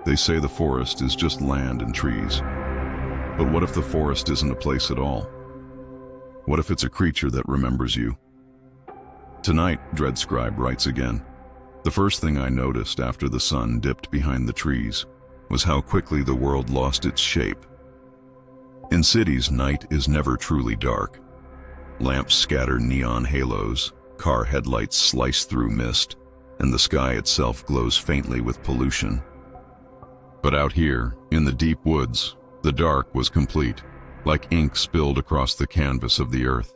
They say the forest is just land and trees. But what if the forest isn't a place at all? What if it's a creature that remembers you? Tonight, Dreadscribe writes again. The first thing I noticed after the sun dipped behind the trees was how quickly the world lost its shape. In cities, night is never truly dark. Lamps scatter neon halos, car headlights slice through mist, and the sky itself glows faintly with pollution. But out here, in the deep woods, the dark was complete, like ink spilled across the canvas of the earth.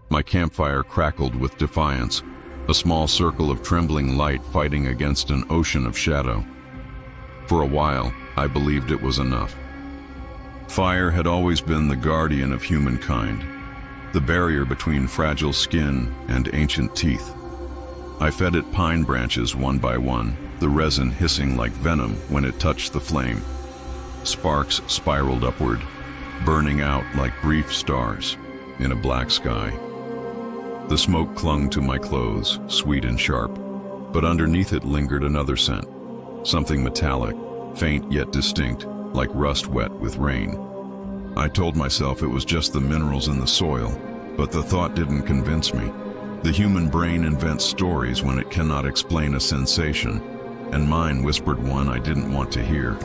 My campfire crackled with defiance, a small circle of trembling light fighting against an ocean of shadow. For a while, I believed it was enough. Fire had always been the guardian of humankind, the barrier between fragile skin and ancient teeth. I fed it pine branches one by one, the resin hissing like venom when it touched the flame. Sparks spiraled upward, burning out like brief stars in a black sky. The smoke clung to my clothes, sweet and sharp, but underneath it lingered another scent, something metallic, faint yet distinct, like rust wet with rain. I told myself it was just the minerals in the soil, but the thought didn't convince me. The human brain invents stories when it cannot explain a sensation, and mine whispered one I didn't want to hear.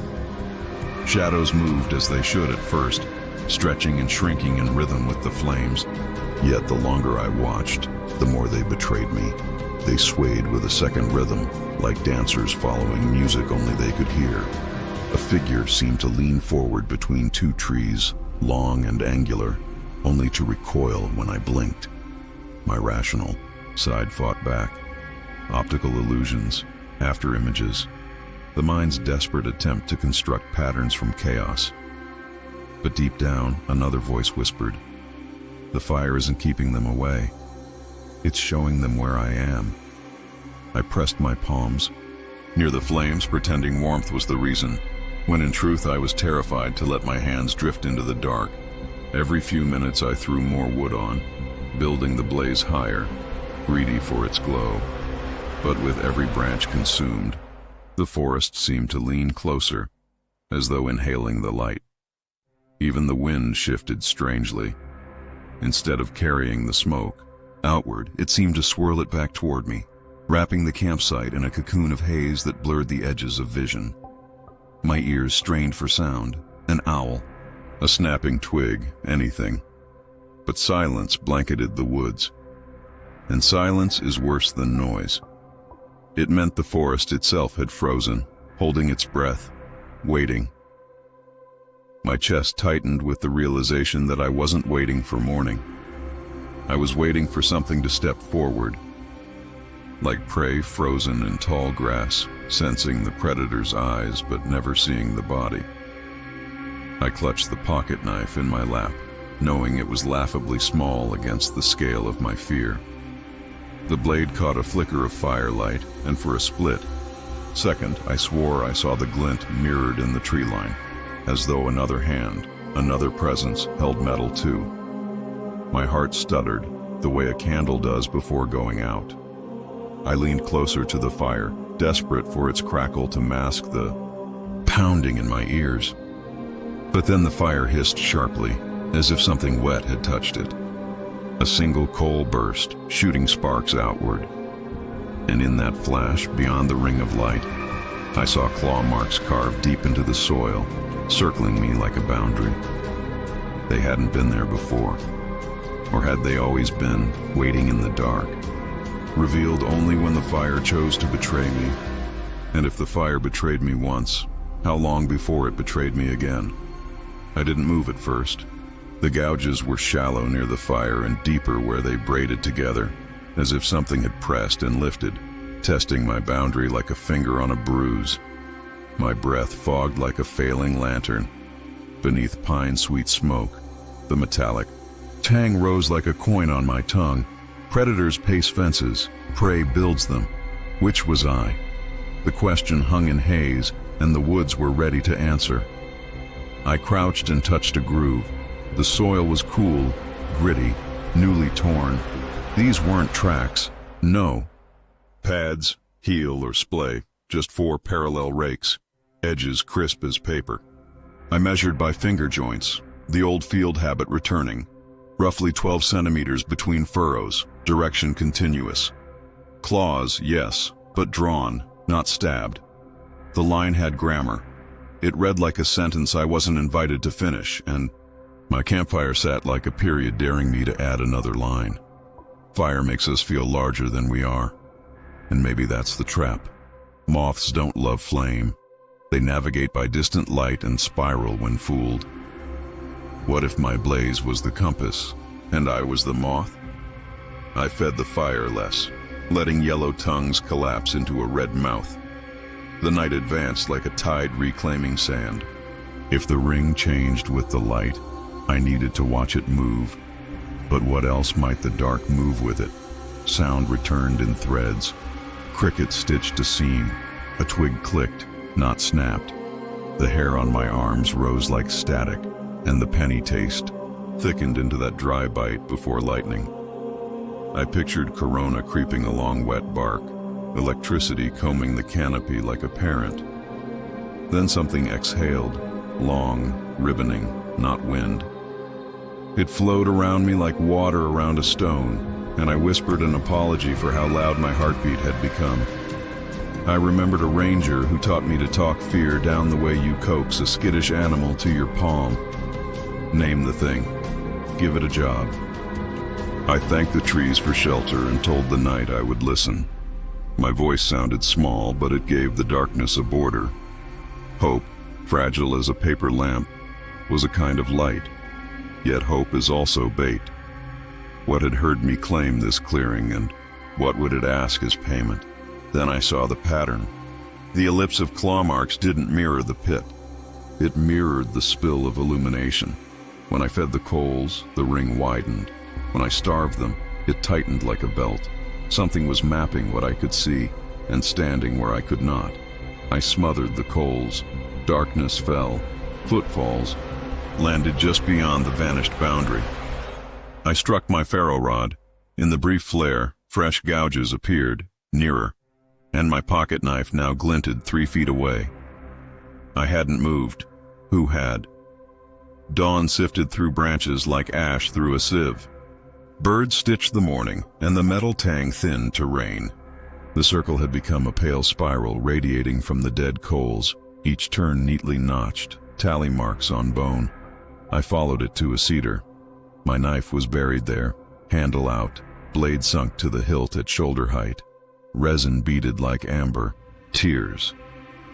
Shadows moved as they should at first, stretching and shrinking in rhythm with the flames. Yet the longer I watched, the more they betrayed me. They swayed with a second rhythm, like dancers following music only they could hear. A figure seemed to lean forward between two trees, long and angular, only to recoil when I blinked. My rational side fought back. Optical illusions, after images, the mind's desperate attempt to construct patterns from chaos. But deep down, another voice whispered, "The fire isn't keeping them away. It's showing them where I am." I pressed my palms near the flames, pretending warmth was the reason, when in truth I was terrified to let my hands drift into the dark. Every few minutes I threw more wood on, building the blaze higher, greedy for its glow. But with every branch consumed, the forest seemed to lean closer, as though inhaling the light. Even the wind shifted strangely. Instead of carrying the smoke outward, it seemed to swirl it back toward me, wrapping the campsite in a cocoon of haze that blurred the edges of vision. My ears strained for sound, an owl, a snapping twig, anything. But silence blanketed the woods. And silence is worse than noise. It meant the forest itself had frozen, holding its breath, waiting. My chest tightened with the realization that I wasn't waiting for morning. I was waiting for something to step forward, like prey frozen in tall grass, sensing the predator's eyes but never seeing the body. I clutched the pocket knife in my lap, knowing it was laughably small against the scale of my fear. The blade caught a flicker of firelight, and for a split second I swore I saw the glint mirrored in the tree line, as though another hand, another presence, held metal too. My heart stuttered, the way a candle does before going out. I leaned closer to the fire, desperate for its crackle to mask the pounding in my ears. But then the fire hissed sharply, as if something wet had touched it. A single coal burst, shooting sparks outward. And in that flash, beyond the ring of light, I saw claw marks carved deep into the soil, circling me like a boundary. They hadn't been there before. Or had they always been, waiting in the dark, revealed only when the fire chose to betray me? And if the fire betrayed me once, how long before it betrayed me again? I didn't move at first. The gouges were shallow near the fire and deeper where they braided together, as if something had pressed and lifted, testing my boundary like a finger on a bruise. My breath fogged like a failing lantern. Beneath pine-sweet smoke, the metallic tang rose like a coin on my tongue. Predators pace fences, prey builds them. Which was I? The question hung in haze, and the woods were ready to answer. I crouched and touched a groove. The soil was cool, gritty, newly torn. These weren't tracks, no. Pads, heel, or splay, just 4 parallel rakes, edges crisp as paper. I measured by finger joints, the old field habit returning, roughly 12 centimeters between furrows, direction continuous. Claws, yes, but drawn, not stabbed. The line had grammar. It read like a sentence I wasn't invited to finish, and my campfire sat like a period daring me to add another line. Fire makes us feel larger than we are, and maybe that's the trap. Moths don't love flame. They navigate by distant light and spiral when fooled. What if my blaze was the compass, and I was the moth? I fed the fire less, letting yellow tongues collapse into a red mouth. The night advanced like a tide reclaiming sand. If the ring changed with the light, I needed to watch it move. But what else might the dark move with it? Sound returned in threads. Cricket stitched a seam. A twig clicked, not snapped. The hair on my arms rose like static, and the penny taste thickened into that dry bite before lightning. I pictured corona creeping along wet bark, electricity combing the canopy like a parent. Then something exhaled, long, ribboning, not wind. It flowed around me like water around a stone, and I whispered an apology for how loud my heartbeat had become. I remembered a ranger who taught me to talk fear down the way you coax a skittish animal to your palm. Name the thing. Give it a job. I thanked the trees for shelter and told the night I would listen. My voice sounded small, but it gave the darkness a border. Hope, fragile as a paper lamp, was a kind of light. Yet hope is also bait. What had heard me claim this clearing, and what would it ask as payment? Then I saw the pattern. The ellipse of claw marks didn't mirror the pit. It mirrored the spill of illumination. When I fed the coals, the ring widened. When I starved them, it tightened like a belt. Something was mapping what I could see and standing where I could not. I smothered the coals. Darkness fell. Footfalls landed just beyond the vanished boundary. I struck my ferro rod. In the brief flare, fresh gouges appeared, nearer, and my pocket knife now glinted 3 feet away. I hadn't moved. Who had? Dawn sifted through branches like ash through a sieve. Birds stitched the morning, and the metal tang thinned to rain. The circle had become a pale spiral radiating from the dead coals, each turn neatly notched, tally marks on bone. I followed it to a cedar. My knife was buried there, handle out, blade sunk to the hilt at shoulder height. Resin beaded like amber. Tears.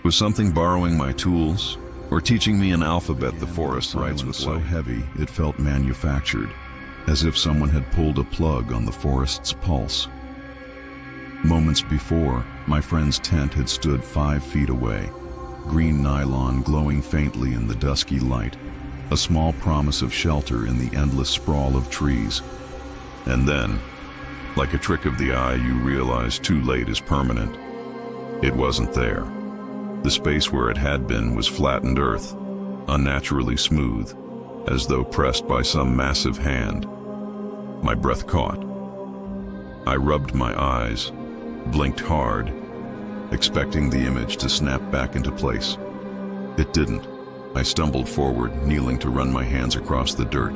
Was something borrowing my tools, or teaching me an alphabet the forest writes with so heavy it felt manufactured, as if someone had pulled a plug on the forest's pulse? Moments before, my friend's tent had stood 5 feet away, green nylon glowing faintly in the dusky light, a small promise of shelter in the endless sprawl of trees. And then, like a trick of the eye, you realize too late is permanent. It wasn't there. The space where it had been was flattened earth, unnaturally smooth, as though pressed by some massive hand. My breath caught. I rubbed my eyes, blinked hard, expecting the image to snap back into place. It didn't. I stumbled forward, kneeling to run my hands across the dirt.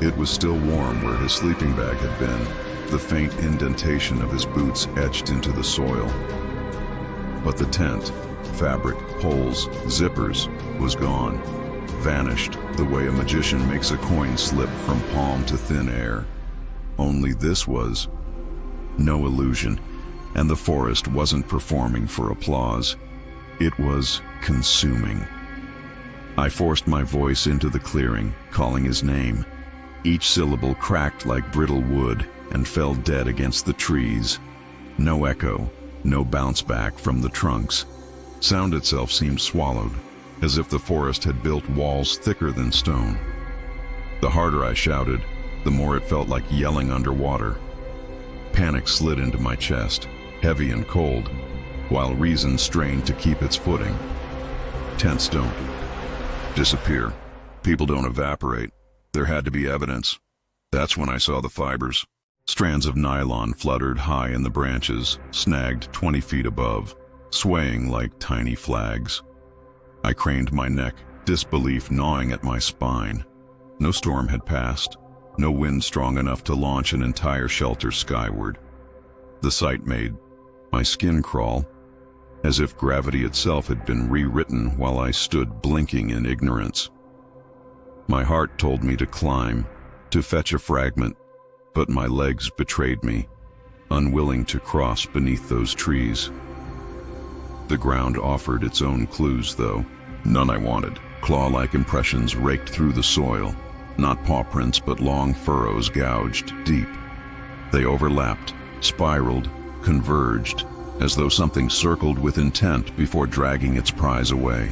It was still warm where his sleeping bag had been, the faint indentation of his boots etched into the soil. But the tent, fabric, poles, zippers, was gone, vanished the way a magician makes a coin slip from palm to thin air. Only this was no illusion, and the forest wasn't performing for applause. It was consuming. I forced my voice into the clearing, calling his name. Each syllable cracked like brittle wood and fell dead against the trees. No echo, no bounce back from the trunks. Sound itself seemed swallowed, as if the forest had built walls thicker than stone. The harder I shouted, the more it felt like yelling underwater. Panic slid into my chest, heavy and cold, while reason strained to keep its footing. Tents don't disappear. People don't evaporate. There had to be evidence. That's when I saw the fibers. Strands of nylon fluttered high in the branches, snagged 20 feet above. swaying like tiny flags. I craned my neck, disbelief gnawing at my spine. No storm had passed, no wind strong enough to launch an entire shelter skyward. The sight made my skin crawl, as if gravity itself had been rewritten while I stood blinking in ignorance. My heart told me to climb, to fetch a fragment, but my legs betrayed me, unwilling to cross beneath those trees. The ground offered its own clues, though. None I wanted. Claw-like impressions raked through the soil, not paw prints but long furrows gouged deep. They overlapped, spiraled, converged, as though something circled with intent before dragging its prize away.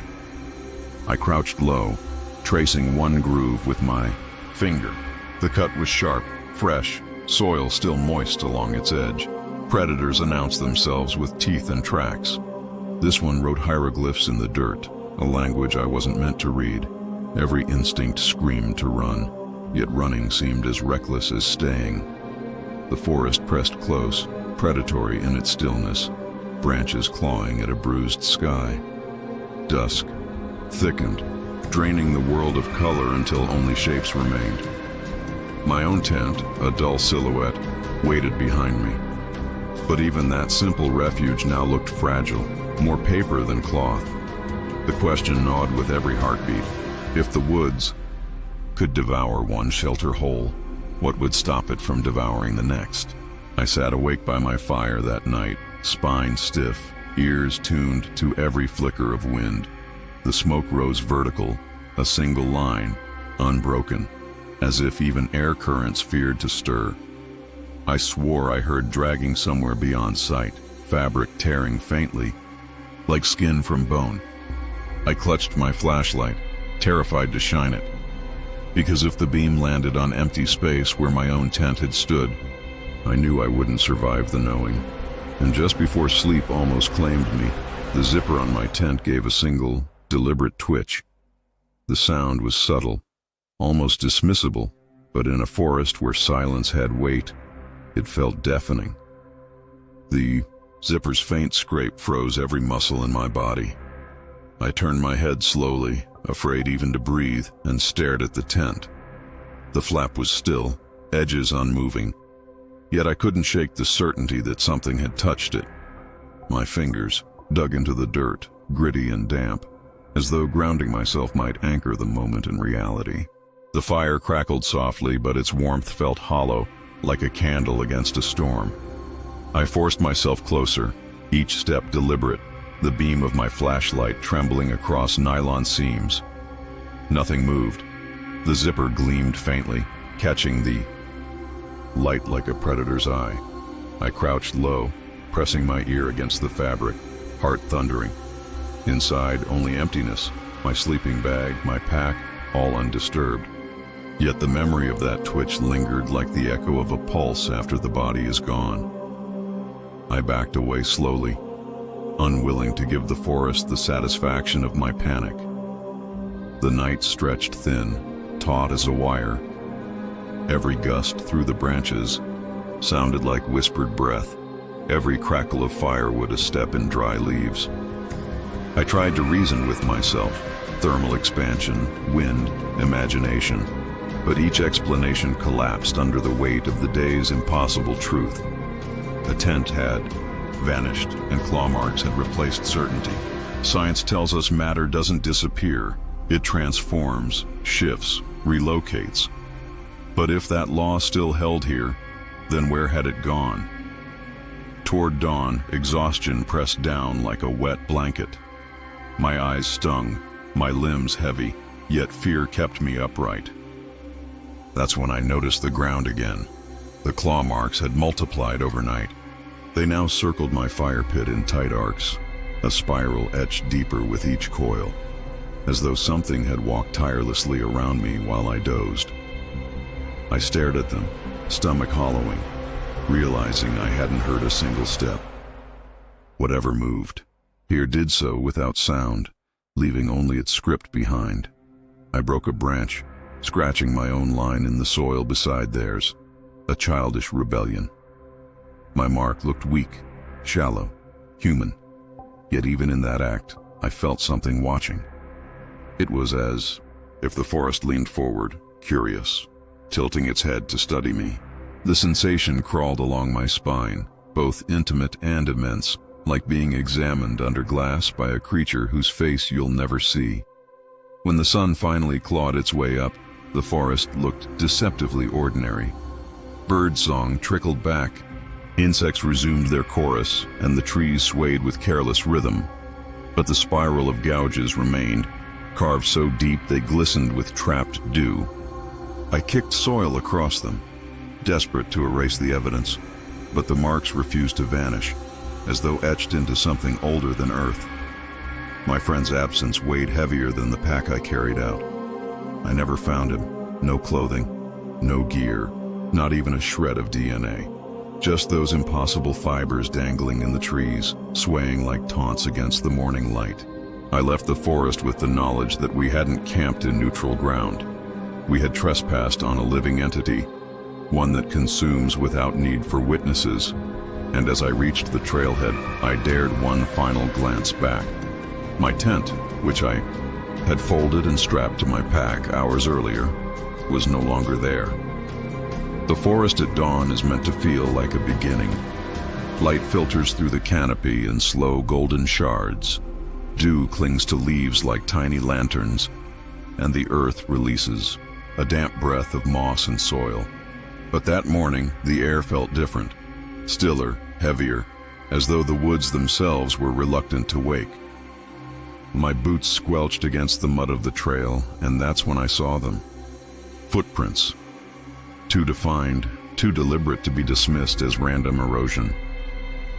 I crouched low, tracing one groove with my finger. The cut was sharp, fresh, soil still moist along its edge. Predators announced themselves with teeth and tracks. This one wrote hieroglyphs in the dirt, a language I wasn't meant to read. Every instinct screamed to run, yet running seemed as reckless as staying. The forest pressed close, predatory in its stillness, branches clawing at a bruised sky. Dusk thickened, draining the world of color until only shapes remained. My own tent, a dull silhouette, waited behind me. But even that simple refuge now looked fragile, more paper than cloth. The question gnawed with every heartbeat. If the woods could devour one shelter whole, what would stop it from devouring the next? I sat awake by my fire that night, spine stiff, ears tuned to every flicker of wind. The smoke rose vertical, a single line, unbroken, as if even air currents feared to stir. I swore I heard dragging somewhere beyond sight, fabric tearing faintly, like skin from bone. I clutched my flashlight, terrified to shine it, because if the beam landed on empty space where my own tent had stood, I knew I wouldn't survive the knowing. And just before sleep almost claimed me, the zipper on my tent gave a single, deliberate twitch. The sound was subtle, almost dismissible, but in a forest where silence had weight, it felt deafening. The zipper's faint scrape froze every muscle in my body. I turned my head slowly, afraid even to breathe, and stared at the tent. The flap was still, edges unmoving, yet I couldn't shake the certainty that something had touched it. My fingers dug into the dirt, gritty and damp, as though grounding myself might anchor the moment in reality. The fire crackled softly, but its warmth felt hollow, like a candle against a storm. I forced myself closer, each step deliberate, the beam of my flashlight trembling across nylon seams. Nothing moved. The zipper gleamed faintly, catching the light like a predator's eye. I crouched low, pressing my ear against the fabric, heart thundering. Inside, only emptiness, my sleeping bag, my pack, all undisturbed. Yet the memory of that twitch lingered like the echo of a pulse after the body is gone. I backed away slowly, unwilling to give the forest the satisfaction of my panic. The night stretched thin, taut as a wire. Every gust through the branches sounded like whispered breath, every crackle of firewood a step in dry leaves. I tried to reason with myself, thermal expansion, wind, imagination, but each explanation collapsed under the weight of the day's impossible truth. The tent had vanished, and claw marks had replaced certainty. Science tells us matter doesn't disappear. It transforms, shifts, relocates. But if that law still held here, then where had it gone? Toward dawn, exhaustion pressed down like a wet blanket. My eyes stung, my limbs heavy, yet fear kept me upright. That's when I noticed the ground again. The claw marks had multiplied overnight. They now circled my fire pit in tight arcs, a spiral etched deeper with each coil, as though something had walked tirelessly around me while I dozed. I stared at them, stomach hollowing, realizing I hadn't heard a single step. Whatever moved here did so without sound, leaving only its script behind. I broke a branch, scratching my own line in the soil beside theirs, a childish rebellion. My mark looked weak, shallow, human, Yet even in that act, I felt something watching. It was as if the forest leaned forward, curious, tilting its head to study me. The sensation crawled along my spine, both intimate and immense, like being examined under glass by a creature whose face you'll never see. When the sun finally clawed its way up, the forest looked deceptively ordinary. Birdsong trickled back, insects resumed their chorus, and the trees swayed with careless rhythm. But the spiral of gouges remained, carved so deep they glistened with trapped dew. I kicked soil across them, desperate to erase the evidence, but the marks refused to vanish, as though etched into something older than earth. My friend's absence weighed heavier than the pack I carried out. I never found him. No clothing, no gear, not even a shred of DNA. Just those impossible fibers dangling in the trees, swaying like taunts against the morning light. I left the forest with the knowledge that we hadn't camped in neutral ground. We had trespassed on a living entity, one that consumes without need for witnesses. And as I reached the trailhead, I dared one final glance back. My tent, which I had folded and strapped to my pack hours earlier, was no longer there. The forest at dawn is meant to feel like a beginning. Light filters through the canopy in slow golden shards. Dew clings to leaves like tiny lanterns, and the earth releases a damp breath of moss and soil. But that morning, the air felt different, stiller, heavier, as though the woods themselves were reluctant to wake. My boots squelched against the mud of the trail, and that's when I saw them. Footprints. Too defined, too deliberate to be dismissed as random erosion.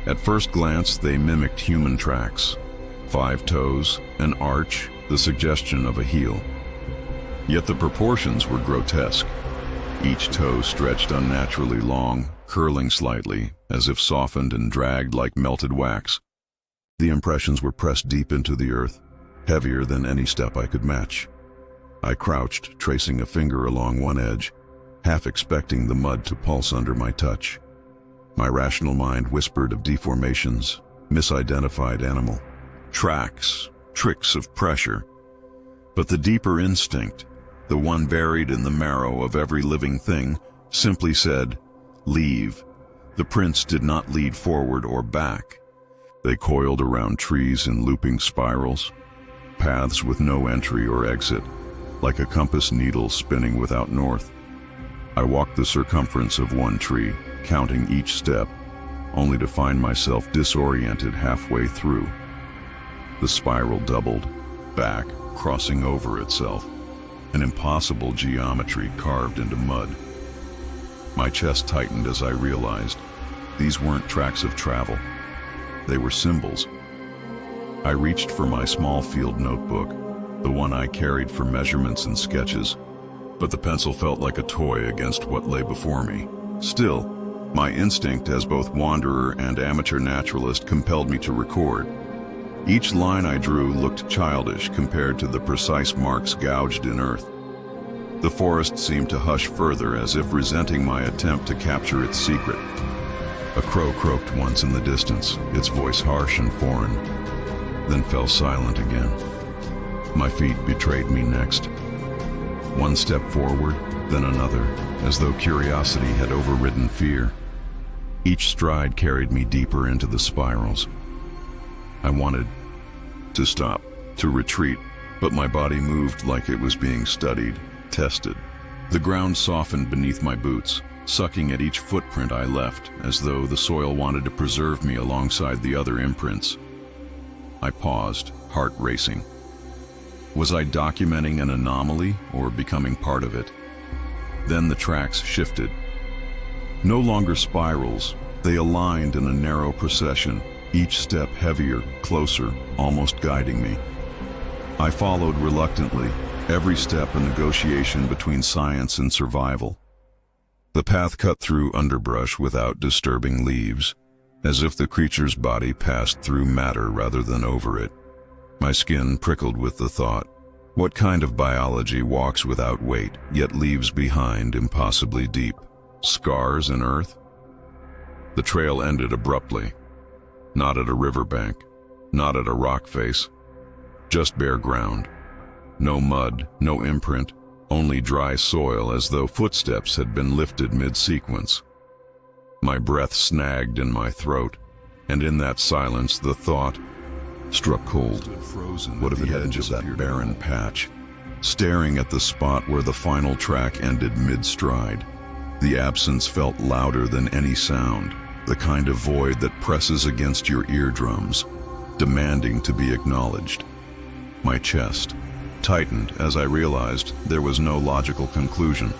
At first glance, they mimicked human tracks. 5 toes, an arch, the suggestion of a heel. Yet the proportions were grotesque. Each toe stretched unnaturally long, curling slightly, as if softened and dragged like melted wax. The impressions were pressed deep into the earth, heavier than any step I could match. I crouched, tracing a finger along one edge, half expecting the mud to pulse under my touch. My rational mind whispered of deformations, misidentified animal, tracks, tricks of pressure. But the deeper instinct, the one buried in the marrow of every living thing, simply said, "Leave." The prints did not lead forward or back. They coiled around trees in looping spirals, paths with no entry or exit, like a compass needle spinning without north. I walked the circumference of one tree, counting each step, only to find myself disoriented halfway through. The spiral doubled, back, crossing over itself, an impossible geometry carved into mud. My chest tightened as I realized these weren't tracks of travel. They were symbols. I reached for my small field notebook, the one I carried for measurements and sketches, but the pencil felt like a toy against what lay before me. Still, my instinct as both wanderer and amateur naturalist compelled me to record. Each line I drew looked childish compared to the precise marks gouged in earth. The forest seemed to hush further, as if resenting my attempt to capture its secret. A crow croaked once in the distance, its voice harsh and foreign, then fell silent again. My feet betrayed me next. One step forward, then another, as though curiosity had overridden fear. Each stride carried me deeper into the spirals. I wanted to stop, to retreat, but my body moved like it was being studied, tested. The ground softened beneath my boots, sucking at each footprint I left, as though the soil wanted to preserve me alongside the other imprints. I paused, heart racing. Was I documenting an anomaly or becoming part of it? Then the tracks shifted. No longer spirals, they aligned in a narrow procession, each step heavier, closer, almost guiding me. I followed reluctantly, every step a negotiation between science and survival. The path cut through underbrush without disturbing leaves, as if the creature's body passed through matter rather than over it. My skin prickled with the thought, what kind of biology walks without weight, yet leaves behind impossibly deep scars in earth? The trail ended abruptly, not at a riverbank, not at a rock face. Just bare ground. No mud, no imprint, only dry soil as though footsteps had been lifted mid-sequence. My breath snagged in my throat, and in that silence the thought struck cold. What if it hadn't just that barren patch, staring at the spot where the final track ended mid-stride? The absence felt louder than any sound, the kind of void that presses against your eardrums, demanding to be acknowledged. My chest tightened as I realized there was no logical conclusion.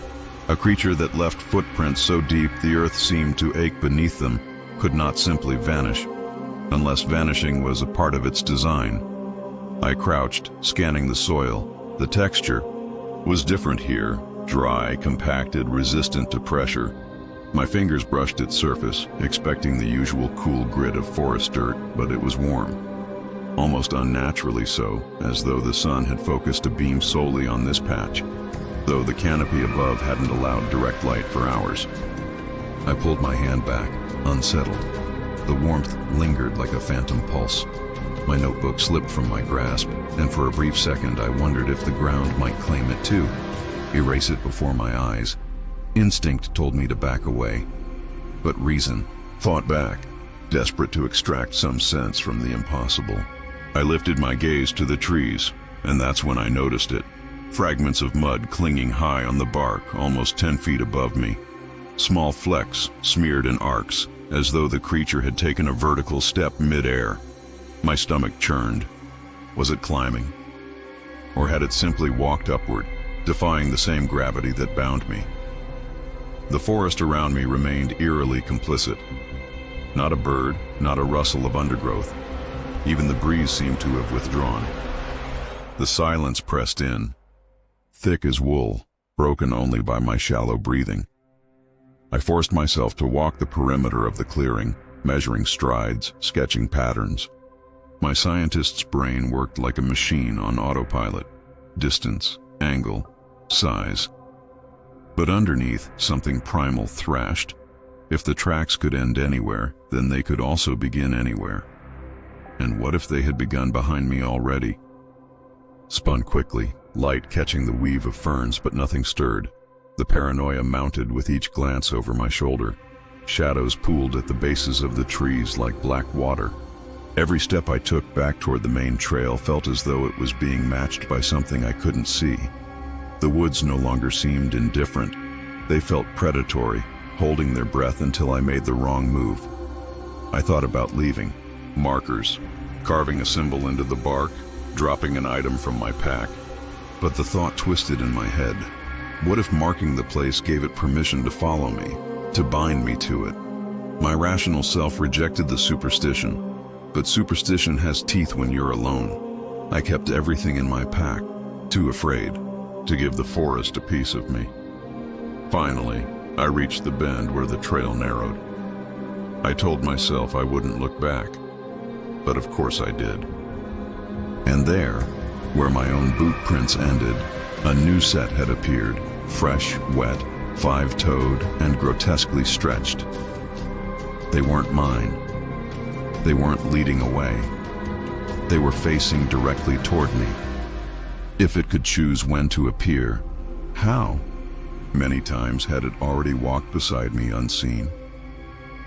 A creature that left footprints so deep the earth seemed to ache beneath them could not simply vanish, unless vanishing was a part of its design. I crouched, scanning the soil. The texture was different here, dry, compacted, resistant to pressure. My fingers brushed its surface, expecting the usual cool grit of forest dirt, but it was warm. Almost unnaturally so, as though the sun had focused a beam solely on this patch, though the canopy above hadn't allowed direct light for hours. I pulled my hand back, unsettled. The warmth lingered like a phantom pulse. My notebook slipped from my grasp, and for a brief second I wondered if the ground might claim it too, erase it before my eyes. Instinct told me to back away, but reason fought back, desperate to extract some sense from the impossible. I lifted my gaze to the trees, and that's when I noticed it. Fragments of mud clinging high on the bark, almost 10 feet above me. Small flecks smeared in arcs, as though the creature had taken a vertical step mid-air. My stomach churned. Was it climbing? Or had it simply walked upward, defying the same gravity that bound me? The forest around me remained eerily complicit. Not a bird, not a rustle of undergrowth. Even the breeze seemed to have withdrawn. The silence pressed in, thick as wool, broken only by my shallow breathing. I forced myself to walk the perimeter of the clearing, measuring strides, sketching patterns. My scientist's brain worked like a machine on autopilot. Distance, angle, size. But underneath, something primal thrashed. If the tracks could end anywhere, then they could also begin anywhere. And what if they had begun behind me already? Spun quickly, light catching the weave of ferns, but nothing stirred. The paranoia mounted with each glance over my shoulder. Shadows pooled at the bases of the trees like black water. Every step I took back toward the main trail felt as though it was being matched by something I couldn't see. The woods no longer seemed indifferent. They felt predatory, holding their breath until I made the wrong move. I thought about leaving. Markers, carving a symbol into the bark, dropping an item from my pack. But the thought twisted in my head. What if marking the place gave it permission to follow me, to bind me to it? My rational self rejected the superstition, but superstition has teeth when you're alone. I kept everything in my pack, too afraid to give the forest a piece of me. Finally, I reached the bend where the trail narrowed. I told myself I wouldn't look back, but of course I did. And there, where my own boot prints ended, a new set had appeared, fresh, wet, five-toed, and grotesquely stretched. They weren't mine. They weren't leading away. They were facing directly toward me. If it could choose when to appear, how? Many times had it already walked beside me unseen.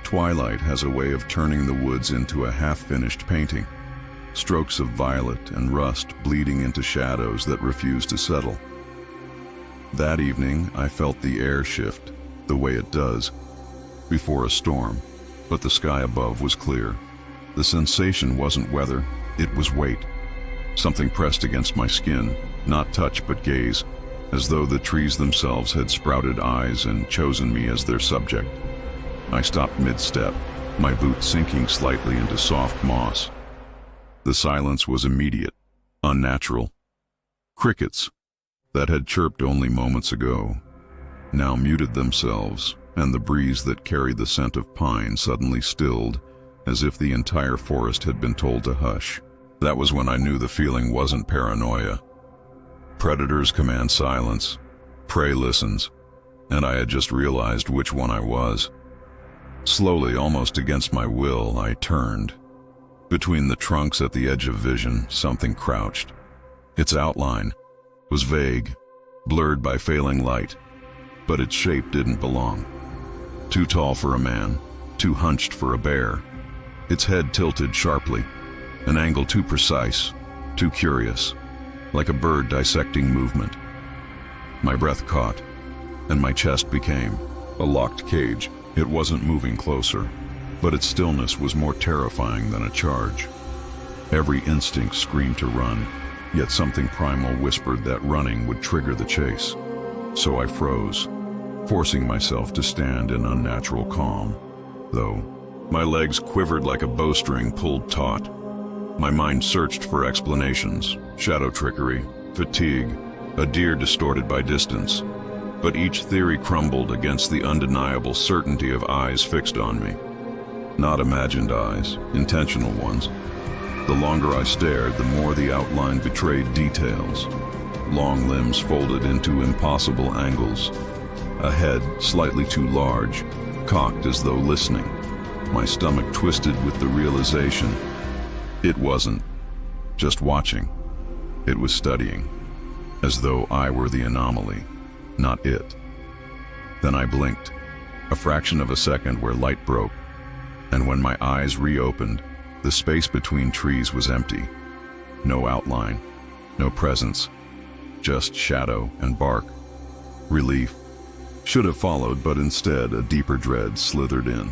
Twilight has a way of turning the woods into a half-finished painting. Strokes of violet and rust bleeding into shadows that refuse to settle. That evening, I felt the air shift, the way it does, before a storm, but the sky above was clear. The sensation wasn't weather, it was weight. Something pressed against my skin, not touch but gaze, as though the trees themselves had sprouted eyes and chosen me as their subject. I stopped mid-step, my boot sinking slightly into soft moss. The silence was immediate, unnatural. Crickets, that had chirped only moments ago, now muted themselves, and the breeze that carried the scent of pine suddenly stilled, as if the entire forest had been told to hush. That was when I knew the feeling wasn't paranoia. Predators command silence, prey listens, and I had just realized which one I was. Slowly, almost against my will, I turned. Between the trunks at the edge of vision, something crouched. Its outline was vague, blurred by failing light, but its shape didn't belong. Too tall for a man, too hunched for a bear. Its head tilted sharply, an angle too precise, too curious, like a bird dissecting movement. My breath caught, and my chest became a locked cage. It wasn't moving closer, but its stillness was more terrifying than a charge. Every instinct screamed to run, yet something primal whispered that running would trigger the chase. So I froze, forcing myself to stand in unnatural calm. Though my legs quivered like a bowstring pulled taut. My mind searched for explanations, shadow trickery, fatigue, a deer distorted by distance. But each theory crumbled against the undeniable certainty of eyes fixed on me. Not imagined eyes, intentional ones. The longer I stared, the more the outline betrayed details. Long limbs folded into impossible angles. A head slightly too large, cocked as though listening. My stomach twisted with the realization it wasn't just watching. It was studying, as though I were the anomaly, not it. Then I blinked, a fraction of a second where light broke, and when my eyes reopened, the space between trees was empty. No outline, no presence, just shadow and bark. Relief should have followed, but instead a deeper dread slithered in.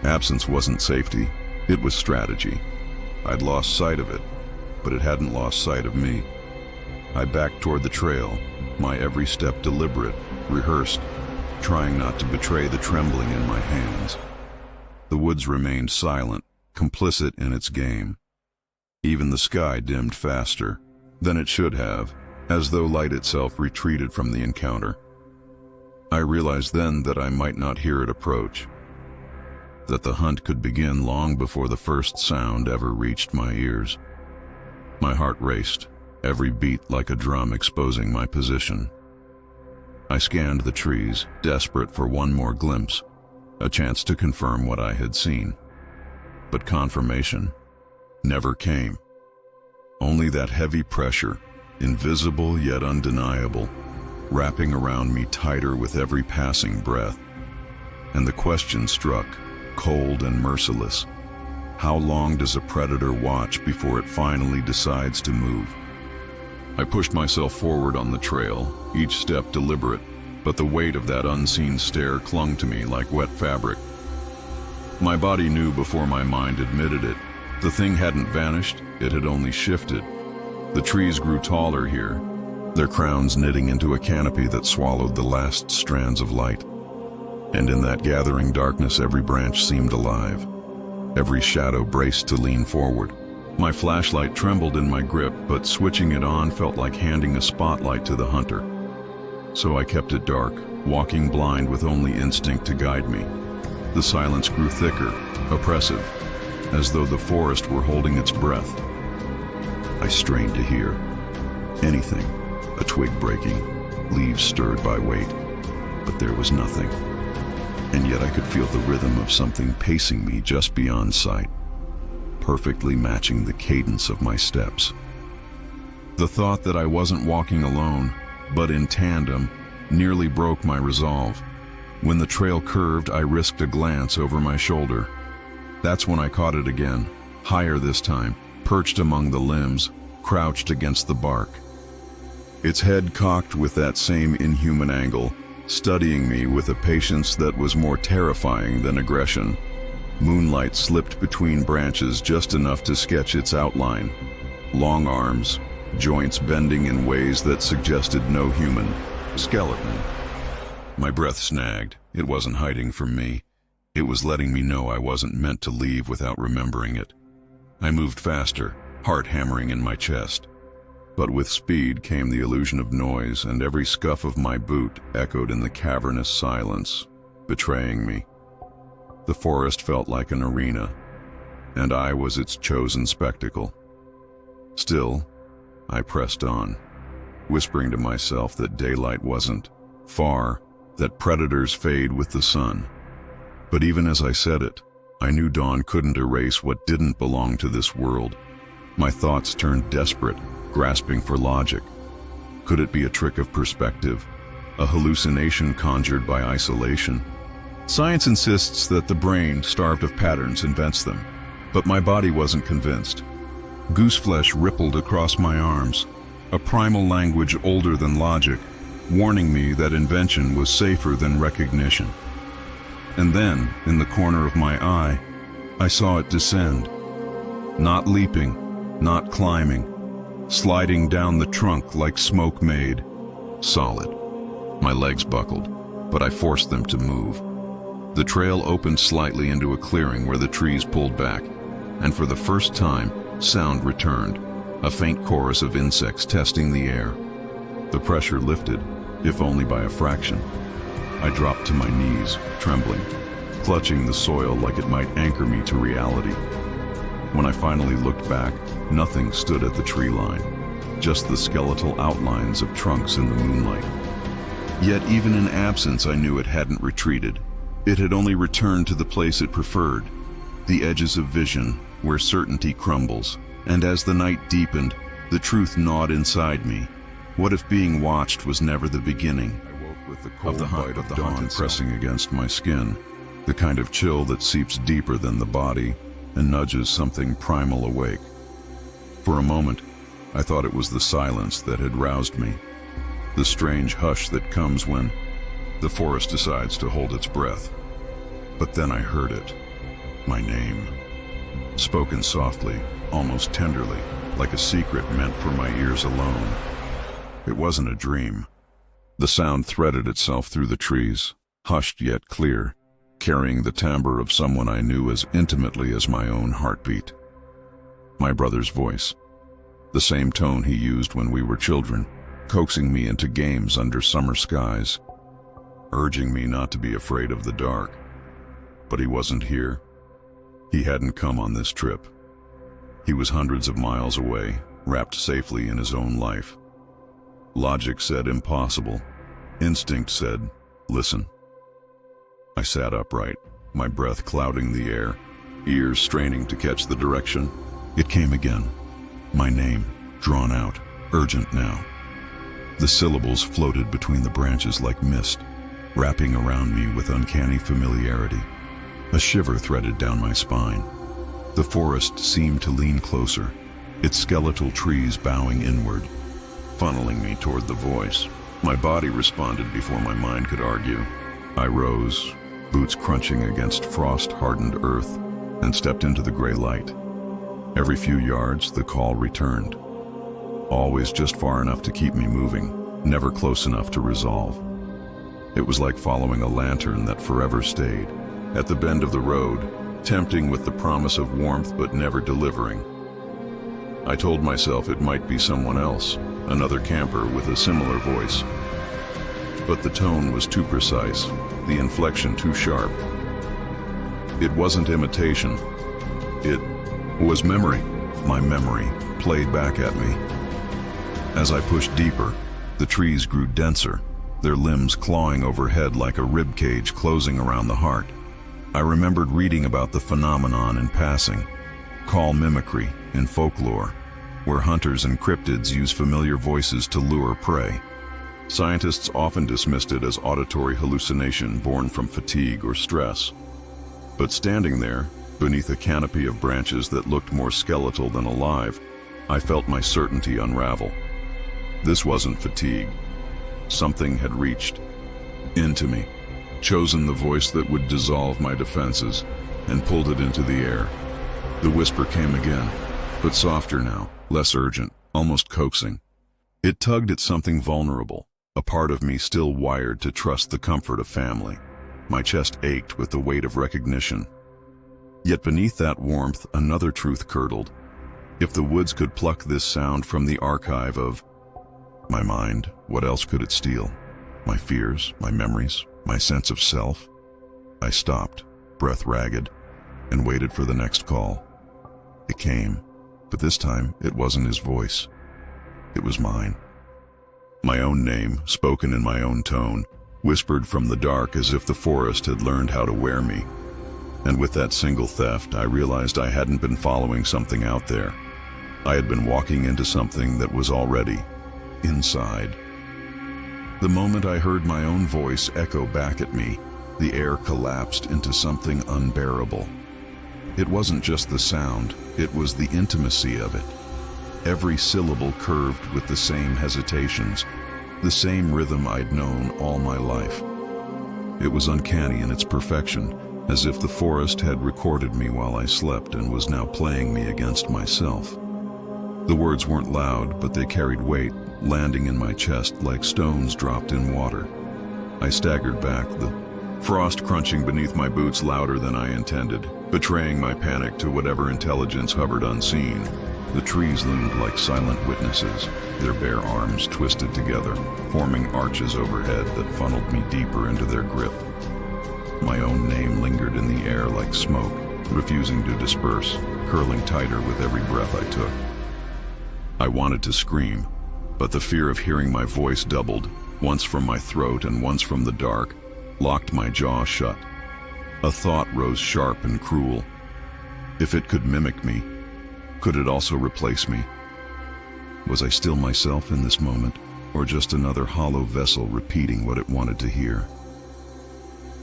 Absence wasn't safety, it was strategy. I'd lost sight of it, but it hadn't lost sight of me. I backed toward the trail, my every step deliberate, rehearsed, trying not to betray the trembling in my hands. The woods remained silent, complicit in its game. Even the sky dimmed faster than it should have, as though light itself retreated from the encounter. I realized then that I might not hear it approach, that the hunt could begin long before the first sound ever reached my ears. My heart raced, every beat like a drum exposing my position. I scanned the trees, desperate for one more glimpse, a chance to confirm what I had seen. But confirmation never came. Only that heavy pressure, invisible yet undeniable, wrapping around me tighter with every passing breath. And the question struck, cold and merciless. How long does a predator watch before it finally decides to move? I pushed myself forward on the trail, each step deliberate, but the weight of that unseen stare clung to me like wet fabric. My body knew before my mind admitted it. The thing hadn't vanished, it had only shifted. The trees grew taller here, their crowns knitting into a canopy that swallowed the last strands of light. And in that gathering darkness, every branch seemed alive. Every shadow braced to lean forward. My flashlight trembled in my grip, but switching it on felt like handing a spotlight to the hunter. So I kept it dark, walking blind with only instinct to guide me. The silence grew thicker, oppressive, as though the forest were holding its breath. I strained to hear. Anything, a twig breaking, leaves stirred by weight, but there was nothing. And yet I could feel the rhythm of something pacing me just beyond sight, perfectly matching the cadence of my steps. The thought that I wasn't walking alone, but in tandem, nearly broke my resolve. When the trail curved, I risked a glance over my shoulder. That's when I caught it again, higher this time, perched among the limbs, crouched against the bark. Its head cocked with that same inhuman angle, studying me with a patience that was more terrifying than aggression. Moonlight slipped between branches just enough to sketch its outline. Long arms, joints bending in ways that suggested no human skeleton. My breath snagged. It wasn't hiding from me. It was letting me know I wasn't meant to leave without remembering it. I moved faster, heart hammering in my chest. But with speed came the illusion of noise, and every scuff of my boot echoed in the cavernous silence, betraying me. The forest felt like an arena, and I was its chosen spectacle. Still, I pressed on, whispering to myself that daylight wasn't far, that predators fade with the sun. But even as I said it, I knew dawn couldn't erase what didn't belong to this world. My thoughts turned desperate, grasping for logic. Could it be a trick of perspective? A hallucination conjured by isolation? Science insists that the brain, starved of patterns, invents them. But my body wasn't convinced. Gooseflesh rippled across my arms, a primal language older than logic, warning me that invention was safer than recognition. And then, in the corner of my eye, I saw it descend. Not leaping, not climbing, sliding down the trunk like smoke made. Solid. My legs buckled, but I forced them to move. The trail opened slightly into a clearing where the trees pulled back, and for the first time, sound returned, a faint chorus of insects testing the air. The pressure lifted, if only by a fraction. I dropped to my knees, trembling, clutching the soil like it might anchor me to reality. When I finally looked back, nothing stood at the tree line, just the skeletal outlines of trunks in the moonlight. Yet even in absence, I knew it hadn't retreated. It had only returned to the place it preferred, the edges of vision, where certainty crumbles. And as the night deepened, the truth gnawed inside me. What if being watched was never the beginning? I woke with the cold bite of dawn pressing against my skin, the kind of chill that seeps deeper than the body and nudges something primal awake. For a moment, I thought it was the silence that had roused me, the strange hush that comes when the forest decides to hold its breath. But then I heard it, my name, spoken softly, almost tenderly, like a secret meant for my ears alone. It wasn't a dream. The sound threaded itself through the trees, hushed yet clear, carrying the timbre of someone I knew as intimately as my own heartbeat. My brother's voice, the same tone he used when we were children, coaxing me into games under summer skies, urging me not to be afraid of the dark. But he wasn't here. He hadn't come on this trip. He was hundreds of miles away, wrapped safely in his own life. Logic said impossible. Instinct said, listen. I sat upright, my breath clouding the air, ears straining to catch the direction. It came again. My name, drawn out, urgent now. The syllables floated between the branches like mist, wrapping around me with uncanny familiarity. A shiver threaded down my spine. The forest seemed to lean closer, its skeletal trees bowing inward, funneling me toward the voice. My body responded before my mind could argue. I rose, boots crunching against frost-hardened earth, and stepped into the gray light. Every few yards, the call returned. Always just far enough to keep me moving, never close enough to resolve. It was like following a lantern that forever stayed, at the bend of the road, tempting with the promise of warmth but never delivering. I told myself it might be someone else, another camper with a similar voice. But the tone was too precise, the inflection too sharp. It wasn't imitation. It was memory. My memory played back at me. As I pushed deeper, the trees grew denser, their limbs clawing overhead like a rib cage closing around the heart. I remembered reading about the phenomenon in passing, call mimicry in folklore, where hunters and cryptids use familiar voices to lure prey. Scientists often dismissed it as auditory hallucination born from fatigue or stress. But standing there, beneath a canopy of branches that looked more skeletal than alive, I felt my certainty unravel. This wasn't fatigue. Something had reached into me, chosen the voice that would dissolve my defenses, and pulled it into the air. The whisper came again, but softer now, less urgent, almost coaxing. It tugged at something vulnerable, a part of me still wired to trust the comfort of family. My chest ached with the weight of recognition. Yet beneath that warmth, another truth curdled. If the woods could pluck this sound from the archive of my mind, what else could it steal? My fears, my memories, my sense of self? I stopped, breath ragged, and waited for the next call. It came, but this time it wasn't his voice. It was mine. My own name, spoken in my own tone, whispered from the dark as if the forest had learned how to wear me. And with that single theft, I realized I hadn't been following something out there. I had been walking into something that was already inside. The moment I heard my own voice echo back at me, the air collapsed into something unbearable. It wasn't just the sound, it was the intimacy of it. Every syllable curved with the same hesitations, the same rhythm I'd known all my life. It was uncanny in its perfection, as if the forest had recorded me while I slept and was now playing me against myself. The words weren't loud, but they carried weight, landing in my chest like stones dropped in water. I staggered back, the frost crunching beneath my boots louder than I intended, betraying my panic to whatever intelligence hovered unseen. The trees loomed like silent witnesses, their bare arms twisted together, forming arches overhead that funneled me deeper into their grip. My own name lingered in the air like smoke, refusing to disperse, curling tighter with every breath I took. I wanted to scream, but the fear of hearing my voice doubled, once from my throat and once from the dark, locked my jaw shut. A thought rose sharp and cruel. If it could mimic me, could it also replace me? Was I still myself in this moment, or just another hollow vessel repeating what it wanted to hear?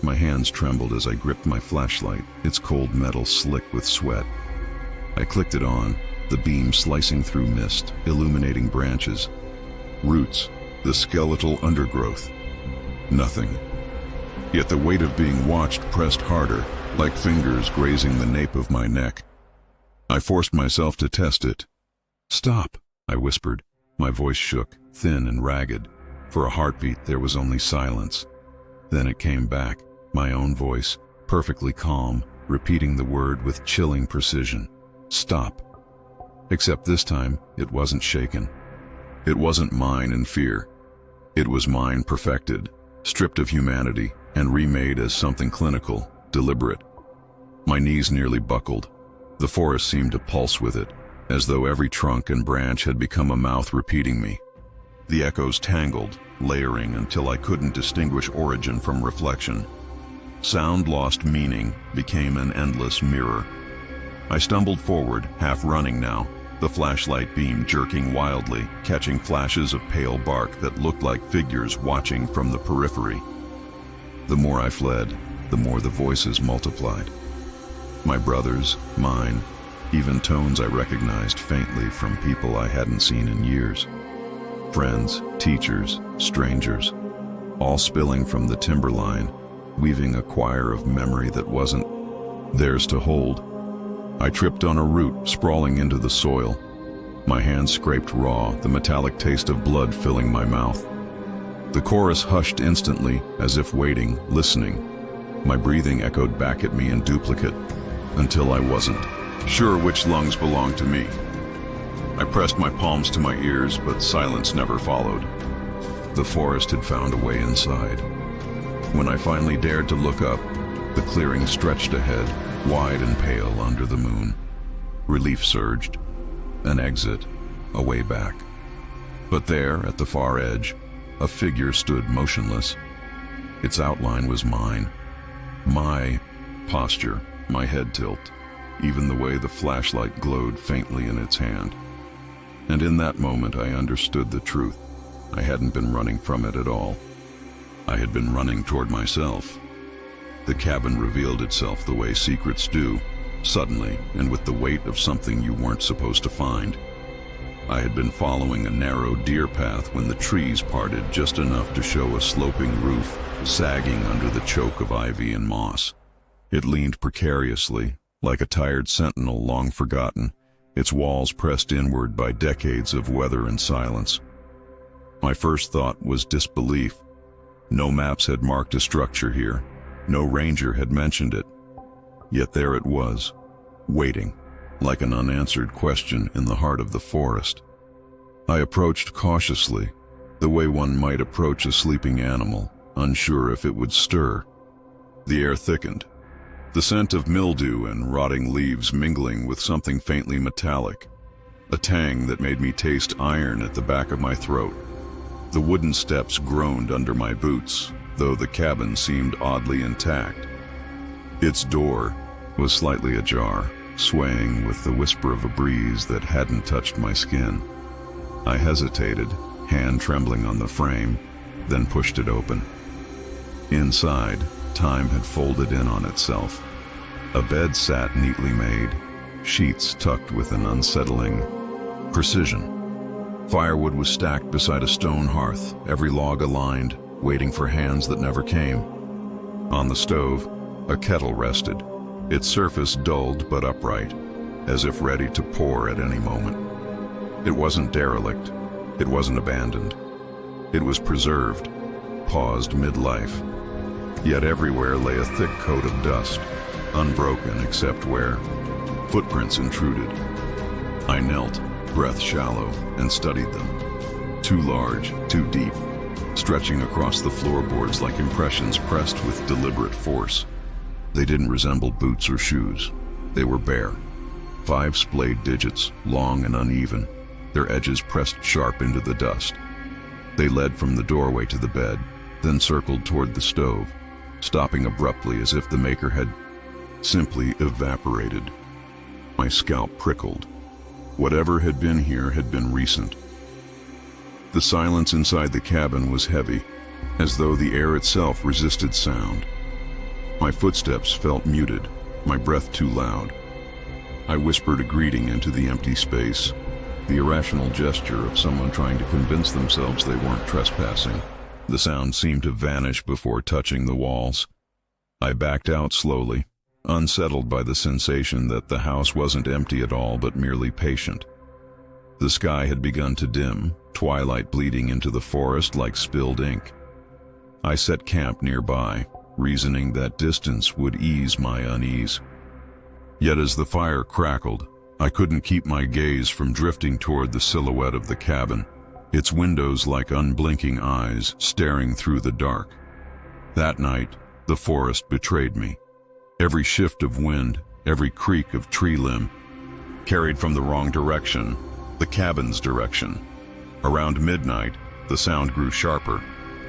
My hands trembled as I gripped my flashlight, its cold metal slick with sweat. I clicked it on, the beam slicing through mist, illuminating branches, roots, the skeletal undergrowth. Nothing. Yet the weight of being watched pressed harder, like fingers grazing the nape of my neck. I forced myself to test it. "Stop," I whispered. My voice shook, thin and ragged. For a heartbeat, there was only silence. Then it came back, my own voice, perfectly calm, repeating the word with chilling precision. "Stop." Except this time, it wasn't shaken. It wasn't mine in fear. It was mine perfected, stripped of humanity, and remade as something clinical, deliberate. My knees nearly buckled. The forest seemed to pulse with it, as though every trunk and branch had become a mouth repeating me. The echoes tangled, layering until I couldn't distinguish origin from reflection. Sound lost meaning, became an endless mirror. I stumbled forward, half running now, the flashlight beam jerking wildly, catching flashes of pale bark that looked like figures watching from the periphery. The more I fled, the more the voices multiplied. My brothers, mine, even tones I recognized faintly from people I hadn't seen in years. Friends, teachers, strangers, all spilling from the timberline, weaving a choir of memory that wasn't theirs to hold. I tripped on a root, sprawling into the soil. My hands scraped raw, the metallic taste of blood filling my mouth. The chorus hushed instantly, as if waiting, listening. My breathing echoed back at me in duplicate, until I wasn't sure which lungs belonged to me. I pressed my palms to my ears, but silence never followed. The forest had found a way inside. When I finally dared to look up, the clearing stretched ahead, wide and pale under the moon. Relief surged. An exit, a way back. But there, at the far edge, a figure stood motionless. Its outline was mine. My posture, my head tilt, even the way the flashlight glowed faintly in its hand. And in that moment I understood the truth. I hadn't been running from it at all. I had been running toward myself. The cabin revealed itself the way secrets do, suddenly and with the weight of something you weren't supposed to find. I had been following a narrow deer path when the trees parted just enough to show a sloping roof sagging under the choke of ivy and moss. It leaned precariously, like a tired sentinel long forgotten, its walls pressed inward by decades of weather and silence. My first thought was disbelief. No maps had marked a structure here. No ranger had mentioned it. Yet there it was, waiting, like an unanswered question in the heart of the forest. I approached cautiously, the way one might approach a sleeping animal, unsure if it would stir. The air thickened, the scent of mildew and rotting leaves mingling with something faintly metallic, a tang that made me taste iron at the back of my throat. The wooden steps groaned under my boots, though the cabin seemed oddly intact. Its door, was slightly ajar, swaying with the whisper of a breeze that hadn't touched my skin. I hesitated, hand trembling on the frame, then pushed it open. Inside, time had folded in on itself. A bed sat neatly made, sheets tucked with an unsettling precision. Firewood was stacked beside a stone hearth, every log aligned, waiting for hands that never came. On the stove, a kettle rested, its surface dulled but upright, as if ready to pour at any moment. It wasn't derelict, it wasn't abandoned. It was preserved, paused midlife. Yet everywhere lay a thick coat of dust, unbroken except where footprints intruded. I knelt, breath shallow, and studied them. Too large, too deep, stretching across the floorboards like impressions pressed with deliberate force. They didn't resemble boots or shoes. They were bare. 5 splayed digits, long and uneven, their edges pressed sharp into the dust. They led from the doorway to the bed, then circled toward the stove, stopping abruptly as if the maker had simply evaporated. My scalp prickled. Whatever had been here had been recent. The silence inside the cabin was heavy, as though the air itself resisted sound. My footsteps felt muted, my breath too loud. I whispered a greeting into the empty space, the irrational gesture of someone trying to convince themselves they weren't trespassing. The sound seemed to vanish before touching the walls. I backed out slowly, unsettled by the sensation that the house wasn't empty at all but merely patient. The sky had begun to dim, twilight bleeding into the forest like spilled ink. I set camp nearby, reasoning that distance would ease my unease. Yet as the fire crackled, I couldn't keep my gaze from drifting toward the silhouette of the cabin, its windows like unblinking eyes staring through the dark. That night, the forest betrayed me. Every shift of wind, every creak of tree limb, carried from the wrong direction, the cabin's direction. Around midnight, the sound grew sharper,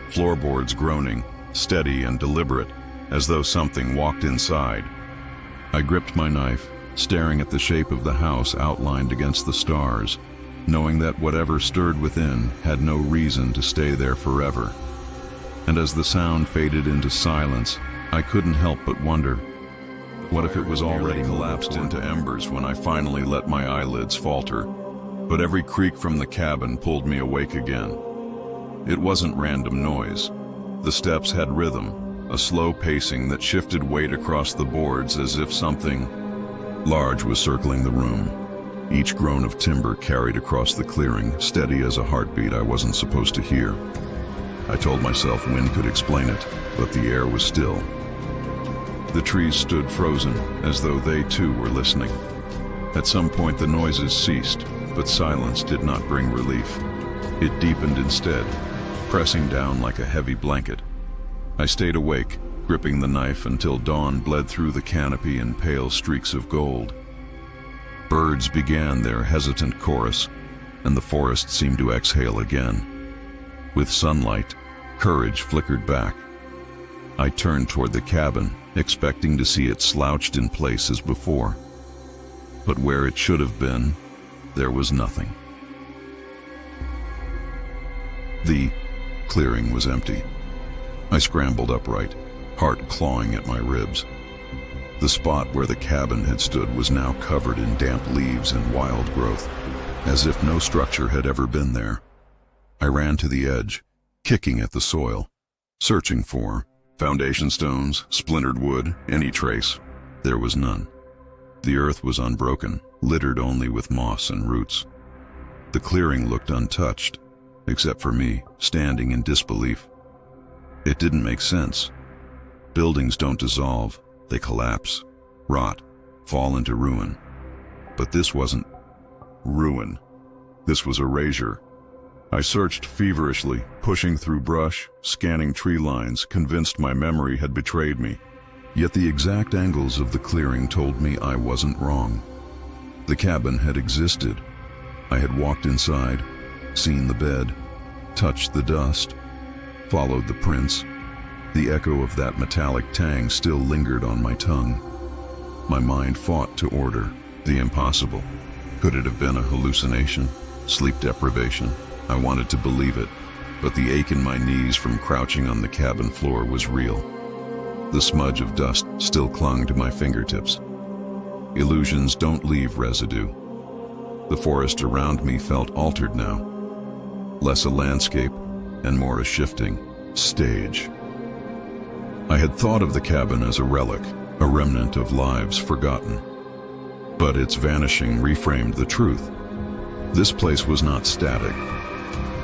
floorboards groaning, steady and deliberate, as though something walked inside. I gripped my knife, staring at the shape of the house outlined against the stars, knowing that whatever stirred within had no reason to stay there forever. And as the sound faded into silence, I couldn't help but wonder, what if it was already collapsed into embers when I finally let my eyelids falter? But every creak from the cabin pulled me awake again. It wasn't random noise. The steps had rhythm, a slow pacing that shifted weight across the boards as if something large was circling the room. Each groan of timber carried across the clearing, steady as a heartbeat I wasn't supposed to hear. I told myself wind could explain it, but the air was still. The trees stood frozen, as though they too were listening. At some point the noises ceased, but silence did not bring relief. It deepened instead, pressing down like a heavy blanket. I stayed awake, gripping the knife until dawn bled through the canopy in pale streaks of gold. Birds began their hesitant chorus, and the forest seemed to exhale again. With sunlight, courage flickered back. I turned toward the cabin, expecting to see it slouched in place as before. But where it should have been, there was nothing. The clearing was empty. I scrambled upright, heart clawing at my ribs. The spot where the cabin had stood was now covered in damp leaves and wild growth, as if no structure had ever been there. I ran to the edge, kicking at the soil, searching for foundation stones, splintered wood, any trace. There was none. The earth was unbroken, littered only with moss and roots. The clearing looked untouched, except for me, standing in disbelief. It didn't make sense. Buildings don't dissolve, they collapse, rot, fall into ruin. But this wasn't ruin. This was erasure. I searched feverishly, pushing through brush, scanning tree lines, convinced my memory had betrayed me. Yet the exact angles of the clearing told me I wasn't wrong. The cabin had existed. I had walked inside, seen the bed, touched the dust, followed the prints. The echo of that metallic tang still lingered on my tongue. My mind fought to order the impossible. Could it have been a hallucination? Sleep deprivation? I wanted to believe it, but the ache in my knees from crouching on the cabin floor was real. The smudge of dust still clung to my fingertips. Illusions don't leave residue. The forest around me felt altered now, less a landscape and more a shifting stage. I had thought of the cabin as a relic, a remnant of lives forgotten. But its vanishing reframed the truth. This place was not static.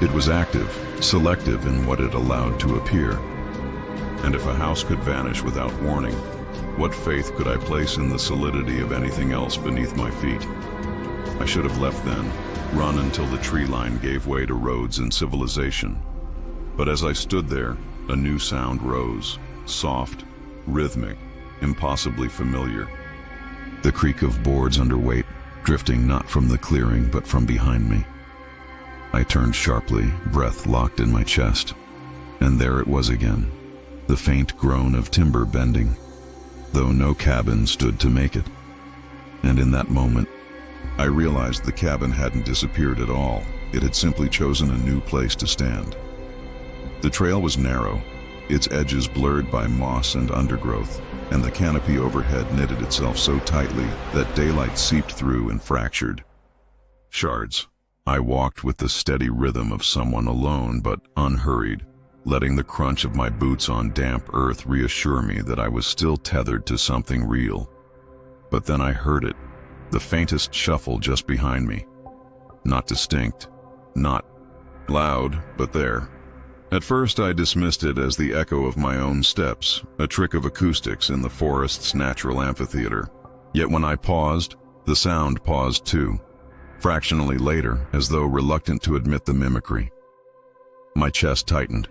It was active, selective in what it allowed to appear. And if a house could vanish without warning, what faith could I place in the solidity of anything else beneath my feet? I should have left then, run until the tree line gave way to roads and civilization. But as I stood there, a new sound rose, soft, rhythmic, impossibly familiar. The creak of boards under weight, drifting not from the clearing but from behind me. I turned sharply, breath locked in my chest, and there it was again, the faint groan of timber bending, though no cabin stood to make it. And in that moment, I realized the cabin hadn't disappeared at all. It had simply chosen a new place to stand. The trail was narrow, its edges blurred by moss and undergrowth, and the canopy overhead knitted itself so tightly that daylight seeped through and fractured shards. I walked with the steady rhythm of someone alone but unhurried, letting the crunch of my boots on damp earth reassure me that I was still tethered to something real. But then I heard it, the faintest shuffle just behind me. Not distinct, not loud, but there. At first I dismissed it as the echo of my own steps, a trick of acoustics in the forest's natural amphitheater. Yet when I paused, the sound paused too, fractionally later, as though reluctant to admit the mimicry. My chest tightened.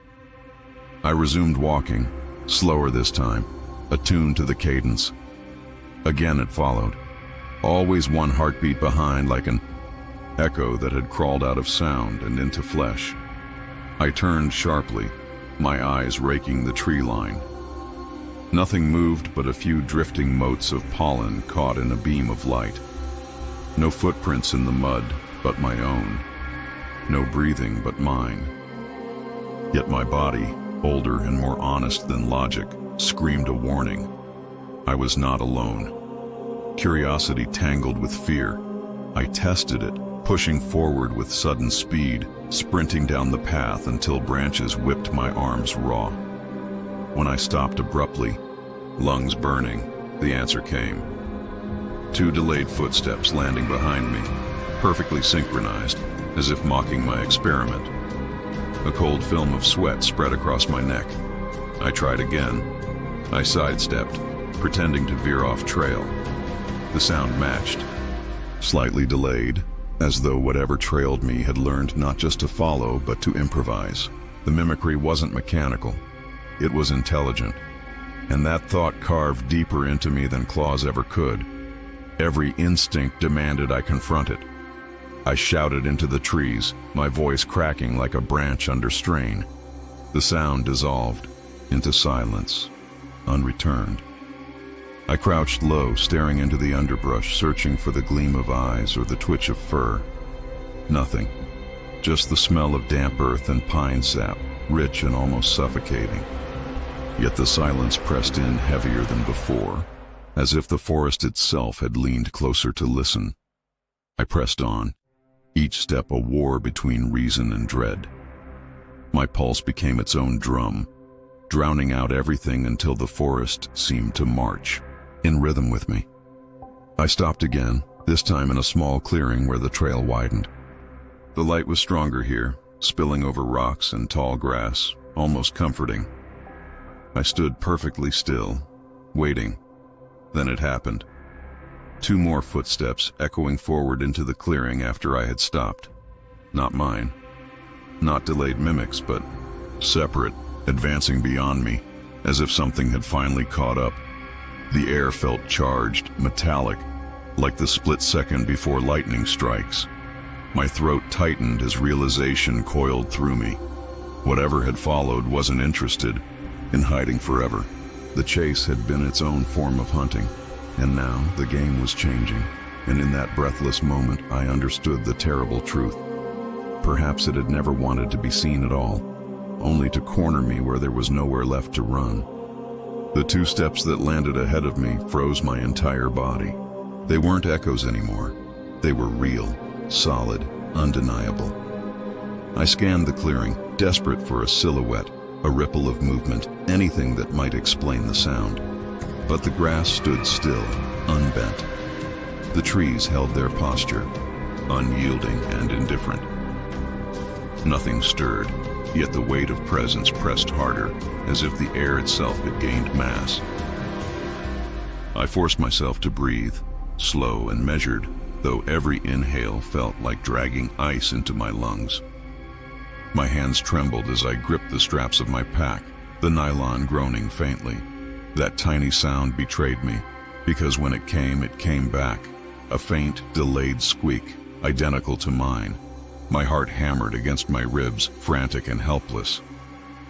I resumed walking, slower this time, attuned to the cadence. Again it followed, always one heartbeat behind, like an echo that had crawled out of sound and into flesh. I turned sharply, my eyes raking the tree line. Nothing moved but a few drifting motes of pollen caught in a beam of light. No footprints in the mud but my own. No breathing but mine. Yet my body, older and more honest than logic, screamed a warning. I was not alone. Curiosity tangled with fear. I tested it, pushing forward with sudden speed, sprinting down the path until branches whipped my arms raw. When I stopped abruptly, lungs burning, the answer came. Two delayed footsteps landing behind me, perfectly synchronized, as if mocking my experiment. A cold film of sweat spread across my neck. I tried again. I sidestepped, pretending to veer off trail. The sound matched, slightly delayed, as though whatever trailed me had learned not just to follow but to improvise. The mimicry wasn't mechanical. It was intelligent. And that thought carved deeper into me than claws ever could. Every instinct demanded I confront it. I shouted into the trees, my voice cracking like a branch under strain. The sound dissolved into silence, unreturned. I crouched low, staring into the underbrush, searching for the gleam of eyes or the twitch of fur. Nothing. Just the smell of damp earth and pine sap, rich and almost suffocating. Yet the silence pressed in heavier than before, as if the forest itself had leaned closer to listen. I pressed on, each step a war between reason and dread. My pulse became its own drum, drowning out everything until the forest seemed to march, in rhythm with me. I stopped again, this time in a small clearing where the trail widened. The light was stronger here, spilling over rocks and tall grass, almost comforting. I stood perfectly still, waiting. Then it happened. Two more footsteps echoing forward into the clearing after I had stopped. Not mine. Not delayed mimics, but separate, advancing beyond me, as if something had finally caught up. The air felt charged, metallic, like the split second before lightning strikes. My throat tightened as realization coiled through me. Whatever had followed wasn't interested in hiding forever. The chase had been its own form of hunting. And now the game was changing, and in that breathless moment I understood the terrible truth. Perhaps it had never wanted to be seen at all, only to corner me where there was nowhere left to run. The 2 steps that landed ahead of me froze my entire body. They weren't echoes anymore. They were real, solid, undeniable. I scanned the clearing, desperate for a silhouette, a ripple of movement, anything that might explain the sound. But the grass stood still, unbent. The trees held their posture, unyielding and indifferent. Nothing stirred, yet the weight of presence pressed harder, as if the air itself had gained mass. I forced myself to breathe, slow and measured, though every inhale felt like dragging ice into my lungs. My hands trembled as I gripped the straps of my pack, the nylon groaning faintly. That tiny sound betrayed me, because when it came back, a faint, delayed squeak, identical to mine. My heart hammered against my ribs, frantic and helpless.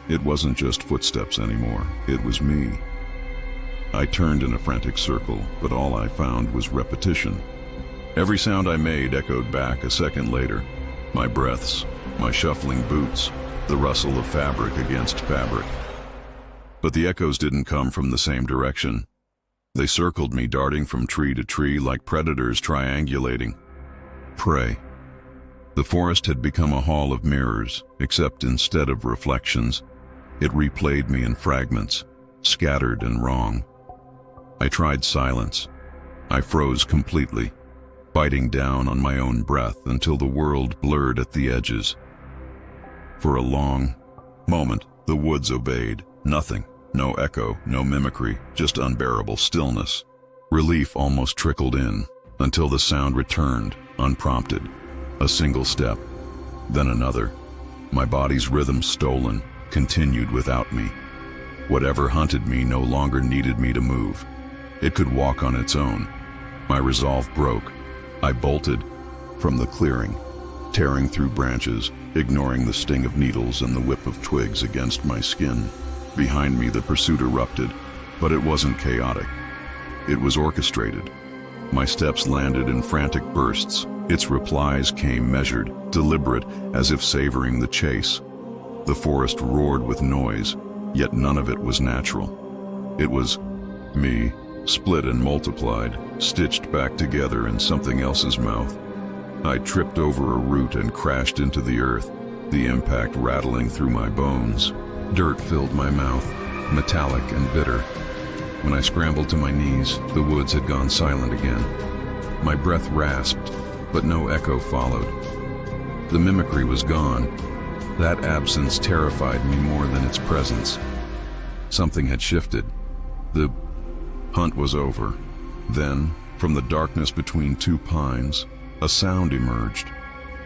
It wasn't just footsteps anymore, it was me. I turned in a frantic circle, but all I found was repetition. Every sound I made echoed back a second later. My breaths, my shuffling boots, the rustle of fabric against fabric. But the echoes didn't come from the same direction. They circled me, darting from tree to tree like predators triangulating. Prey. The forest had become a hall of mirrors, except instead of reflections, it replayed me in fragments, scattered and wrong. I tried silence. I froze completely, biting down on my own breath until the world blurred at the edges. For a long moment, the woods obeyed. Nothing. No echo, no mimicry, just unbearable stillness. Relief almost trickled in, until the sound returned, unprompted. A single step, then another. My body's rhythm stolen, continued without me. Whatever hunted me no longer needed me to move. It could walk on its own. My resolve broke. I bolted from the clearing, tearing through branches, ignoring the sting of needles and the whip of twigs against my skin. Behind me, the pursuit erupted, but it wasn't chaotic. It was orchestrated. My steps landed in frantic bursts. Its replies came measured, deliberate, as if savoring the chase. The forest roared with noise, yet none of it was natural. It was me, split and multiplied, stitched back together in something else's mouth. I tripped over a root and crashed into the earth, the impact rattling through my bones. Dirt filled my mouth, metallic and bitter. When I scrambled to my knees, the woods had gone silent again. My breath rasped, but no echo followed. The mimicry was gone. That absence terrified me more than its presence. Something had shifted. The hunt was over. Then, from the darkness between 2 pines, a sound emerged.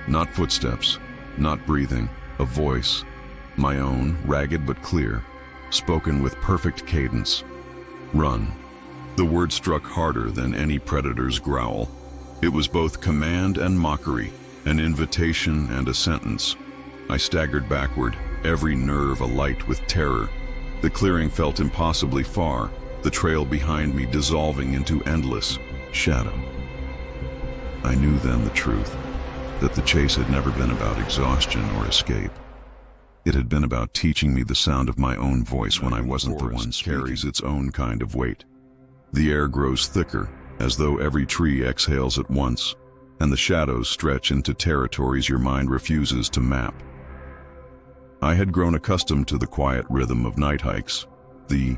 Not footsteps, not breathing, a voice. My own, ragged but clear, spoken with perfect cadence. Run. The word struck harder than any predator's growl. It was both command and mockery, an invitation and a sentence. I staggered backward, every nerve alight with terror. The clearing felt impossibly far, the trail behind me dissolving into endless shadow. I knew then the truth, that the chase had never been about exhaustion or escape. It had been about teaching me the sound of my own voice when I wasn't the one speaking. Carries its own kind of weight. The air grows thicker, as though every tree exhales at once, and the shadows stretch into territories your mind refuses to map. I had grown accustomed to the quiet rhythm of night hikes, the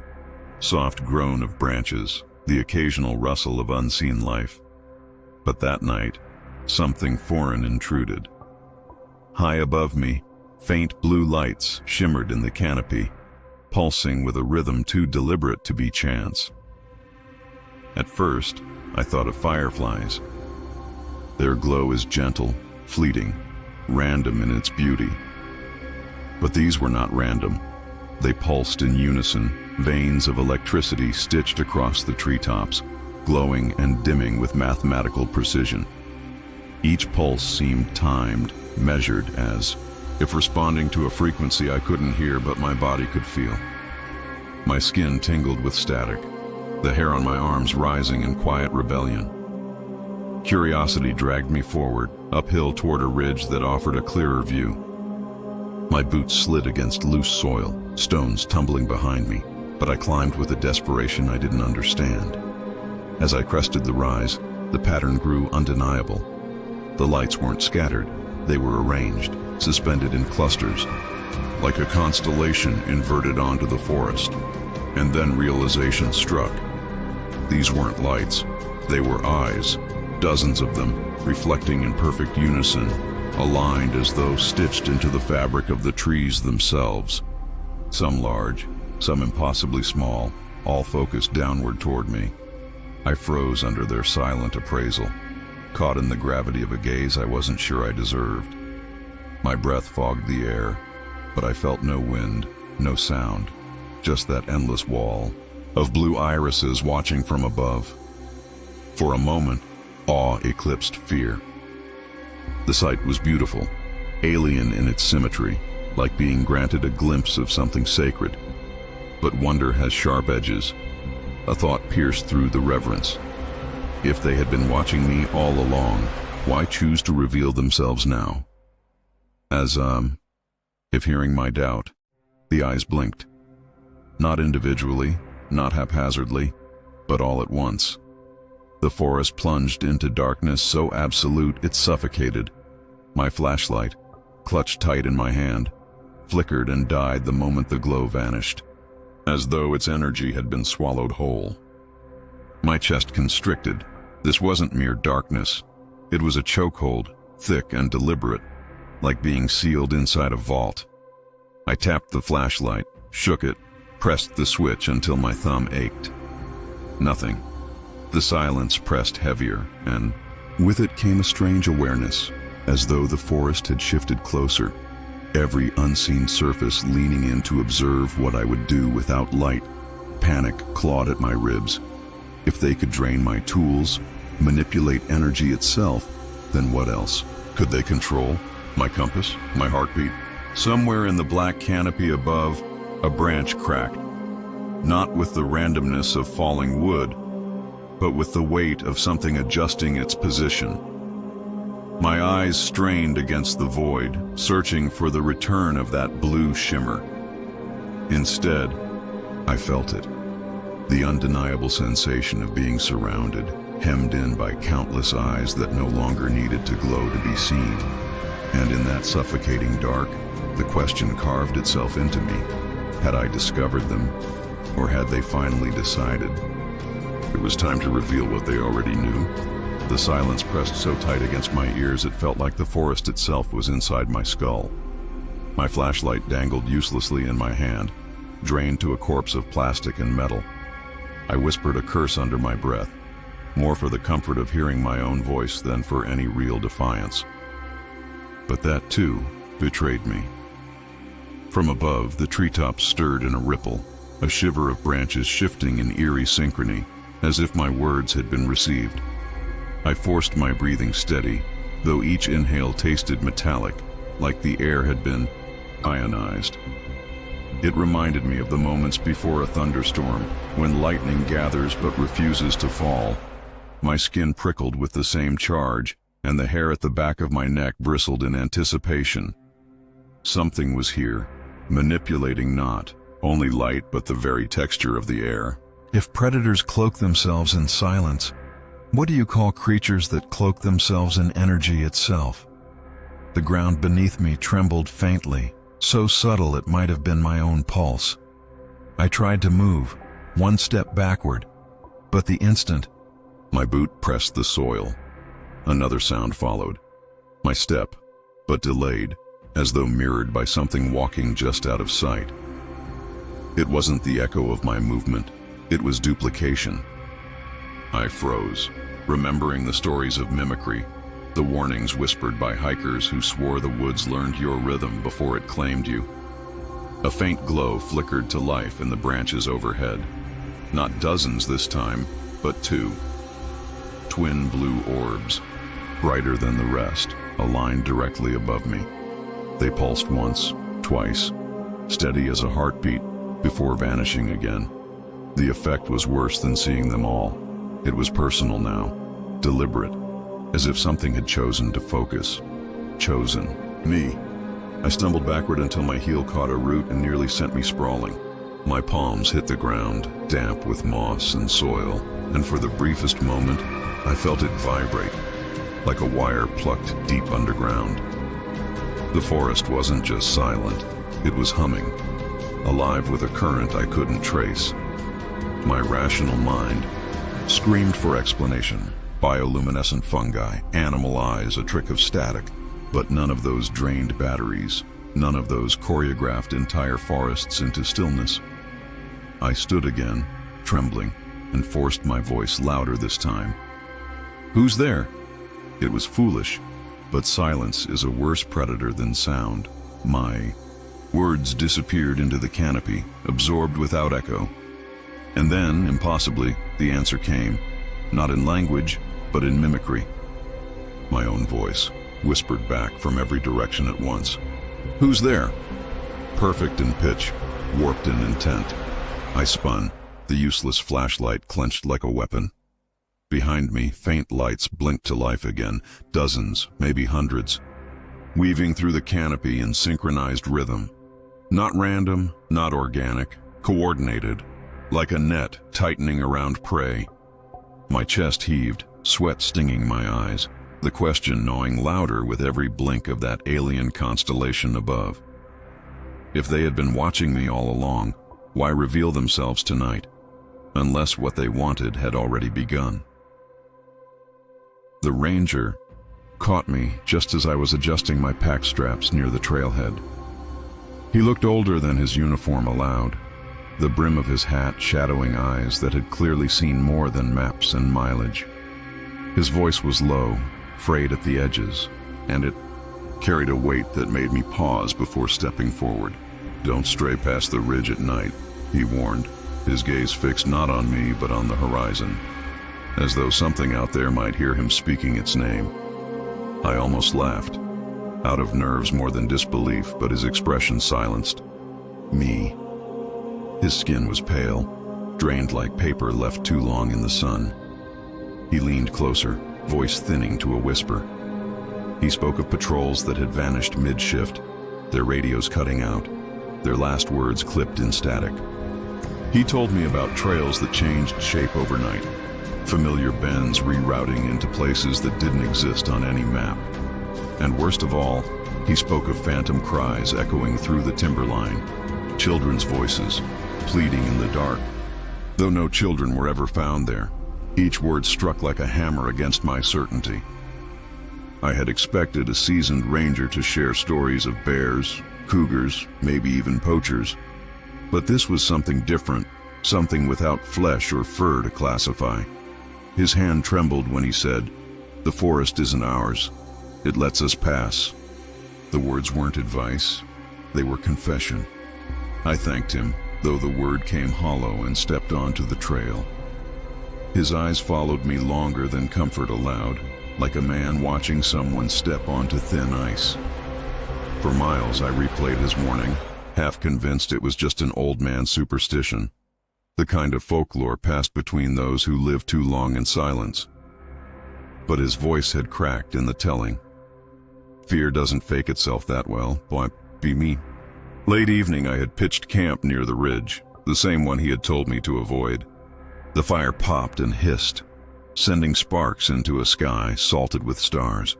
soft groan of branches, the occasional rustle of unseen life. But that night, something foreign intruded. High above me, faint blue lights shimmered in the canopy, pulsing with a rhythm too deliberate to be chance. At first, I thought of fireflies. Their glow is gentle, fleeting, random in its beauty. But these were not random. They pulsed in unison, veins of electricity stitched across the treetops, glowing and dimming with mathematical precision. Each pulse seemed timed, measured, as if responding to a frequency I couldn't hear but my body could feel. My skin tingled with static. the hair on my arms rising in quiet rebellion. Curiosity dragged me forward, uphill toward a ridge that offered a clearer view. My boots slid against loose soil, stones tumbling behind me, but I climbed with a desperation I didn't understand. As I crested the rise, the pattern grew undeniable. The lights weren't scattered, they were arranged, suspended in clusters, like a constellation inverted onto the forest. And then realization struck. These weren't lights, they were eyes, dozens of them, reflecting in perfect unison, aligned as though stitched into the fabric of the trees themselves. Some large, some impossibly small, all focused downward toward me. I froze under their silent appraisal, caught in the gravity of a gaze I wasn't sure I deserved. My breath fogged the air, but I felt no wind, no sound, just that endless wall of blue irises watching from above. For a moment, awe eclipsed fear. The sight was beautiful, alien in its symmetry, like being granted a glimpse of something sacred. But wonder has sharp edges. A thought pierced through the reverence. If they had been watching me all along, why choose to reveal themselves now? As, if hearing my doubt, the eyes blinked. Not individually, not haphazardly, but all at once. The forest plunged into darkness so absolute it suffocated. My flashlight, clutched tight in my hand, flickered and died the moment the glow vanished, as though its energy had been swallowed whole. My chest constricted. This wasn't mere darkness. It was a chokehold, thick and deliberate, like being sealed inside a vault. I tapped the flashlight, shook it, pressed the switch until my thumb ached. Nothing. The silence pressed heavier, and with it came a strange awareness, as though the forest had shifted closer, every unseen surface leaning in to observe what I would do without light. Panic clawed at my ribs. If they could drain my tools, manipulate energy itself, then what else? Could they control my compass, my heartbeat? Somewhere in the black canopy above, a branch cracked, not with the randomness of falling wood, but with the weight of something adjusting its position. My eyes strained against the void, searching for the return of that blue shimmer. Instead, I felt it. The undeniable sensation of being surrounded, hemmed in by countless eyes that no longer needed to glow to be seen. And in that suffocating dark, the question carved itself into me. Had I discovered them, or had they finally decided? It was time to reveal what they already knew. The silence pressed so tight against my ears it felt like the forest itself was inside my skull. My flashlight dangled uselessly in my hand, drained to a corpse of plastic and metal. I whispered a curse under my breath, more for the comfort of hearing my own voice than for any real defiance. But that, too, betrayed me. From above, the treetops stirred in a ripple, a shiver of branches shifting in eerie synchrony, as if my words had been received. I forced my breathing steady, though each inhale tasted metallic, like the air had been ionized. It reminded me of the moments before a thunderstorm, when lightning gathers but refuses to fall. My skin prickled with the same charge, and the hair at the back of my neck bristled in anticipation. Something was here, manipulating not only light but the very texture of the air. If predators cloak themselves in silence, what do you call creatures that cloak themselves in energy itself? The ground beneath me trembled faintly, so subtle it might have been my own pulse. I tried to move, one step backward, but the instant my boot pressed the soil, another sound followed. My step, but delayed, as though mirrored by something walking just out of sight. It wasn't the echo of my movement, it was duplication. I froze, remembering the stories of mimicry, the warnings whispered by hikers who swore the woods learned your rhythm before it claimed you. A faint glow flickered to life in the branches overhead. Not dozens this time, but two. Twin blue orbs, brighter than the rest, aligned directly above me. They pulsed once, twice, steady as a heartbeat, before vanishing again. The effect was worse than seeing them all. It was personal now, deliberate, as if something had chosen to focus. Chosen me. I stumbled backward until my heel caught a root and nearly sent me sprawling. My palms hit the ground, damp with moss and soil, and for the briefest moment, I felt it vibrate, like a wire plucked deep underground. The forest wasn't just silent, it was humming, alive with a current I couldn't trace. My rational mind screamed for explanation. Bioluminescent fungi, animal eyes, a trick of static. But none of those drained batteries, none of those choreographed entire forests into stillness. I stood again, trembling, and forced my voice louder this time. "Who's there?" It was foolish, but silence is a worse predator than sound. My words disappeared into the canopy, absorbed without echo. And then, impossibly, the answer came, not in language, but in mimicry. My own voice, whispered back from every direction at once. "Who's there?" Perfect in pitch, warped in intent. I spun, the useless flashlight clenched like a weapon. Behind me, faint lights blinked to life again, dozens, maybe hundreds, weaving through the canopy in synchronized rhythm. Not random, not organic, coordinated, like a net tightening around prey. My chest heaved, sweat stinging my eyes, the question gnawing louder with every blink of that alien constellation above. If they had been watching me all along, why reveal themselves tonight, unless what they wanted had already begun? The ranger caught me just as I was adjusting my pack straps near the trailhead. He looked older than his uniform allowed, the brim of his hat shadowing eyes that had clearly seen more than maps and mileage. His voice was low, frayed at the edges, and it carried a weight that made me pause before stepping forward. "Don't stray past the ridge at night," he warned, his gaze fixed not on me but on the horizon, as though something out there might hear him speaking its name. I almost laughed, out of nerves more than disbelief, but his expression silenced me. His skin was pale, drained like paper left too long in the sun. He leaned closer, voice thinning to a whisper. He spoke of patrols that had vanished mid-shift, their radios cutting out, their last words clipped in static. He told me about trails that changed shape overnight, familiar bends rerouting into places that didn't exist on any map. And worst of all, he spoke of phantom cries echoing through the timberline, children's voices, pleading in the dark, though no children were ever found there. Each word struck like a hammer against my certainty. I had expected a seasoned ranger to share stories of bears, cougars, maybe even poachers. But this was something different, something without flesh or fur to classify. His hand trembled when he said, "The forest isn't ours. It lets us pass." The words weren't advice, they were confession. I thanked him, though the word came hollow, and stepped onto the trail. His eyes followed me longer than comfort allowed, like a man watching someone step onto thin ice. For miles I replayed his warning, half convinced it was just an old man's superstition, the kind of folklore passed between those who lived too long in silence. But his voice had cracked in the telling. Fear doesn't fake itself that well, why be me? Late evening I had pitched camp near the ridge, the same one he had told me to avoid. The fire popped and hissed, sending sparks into a sky salted with stars.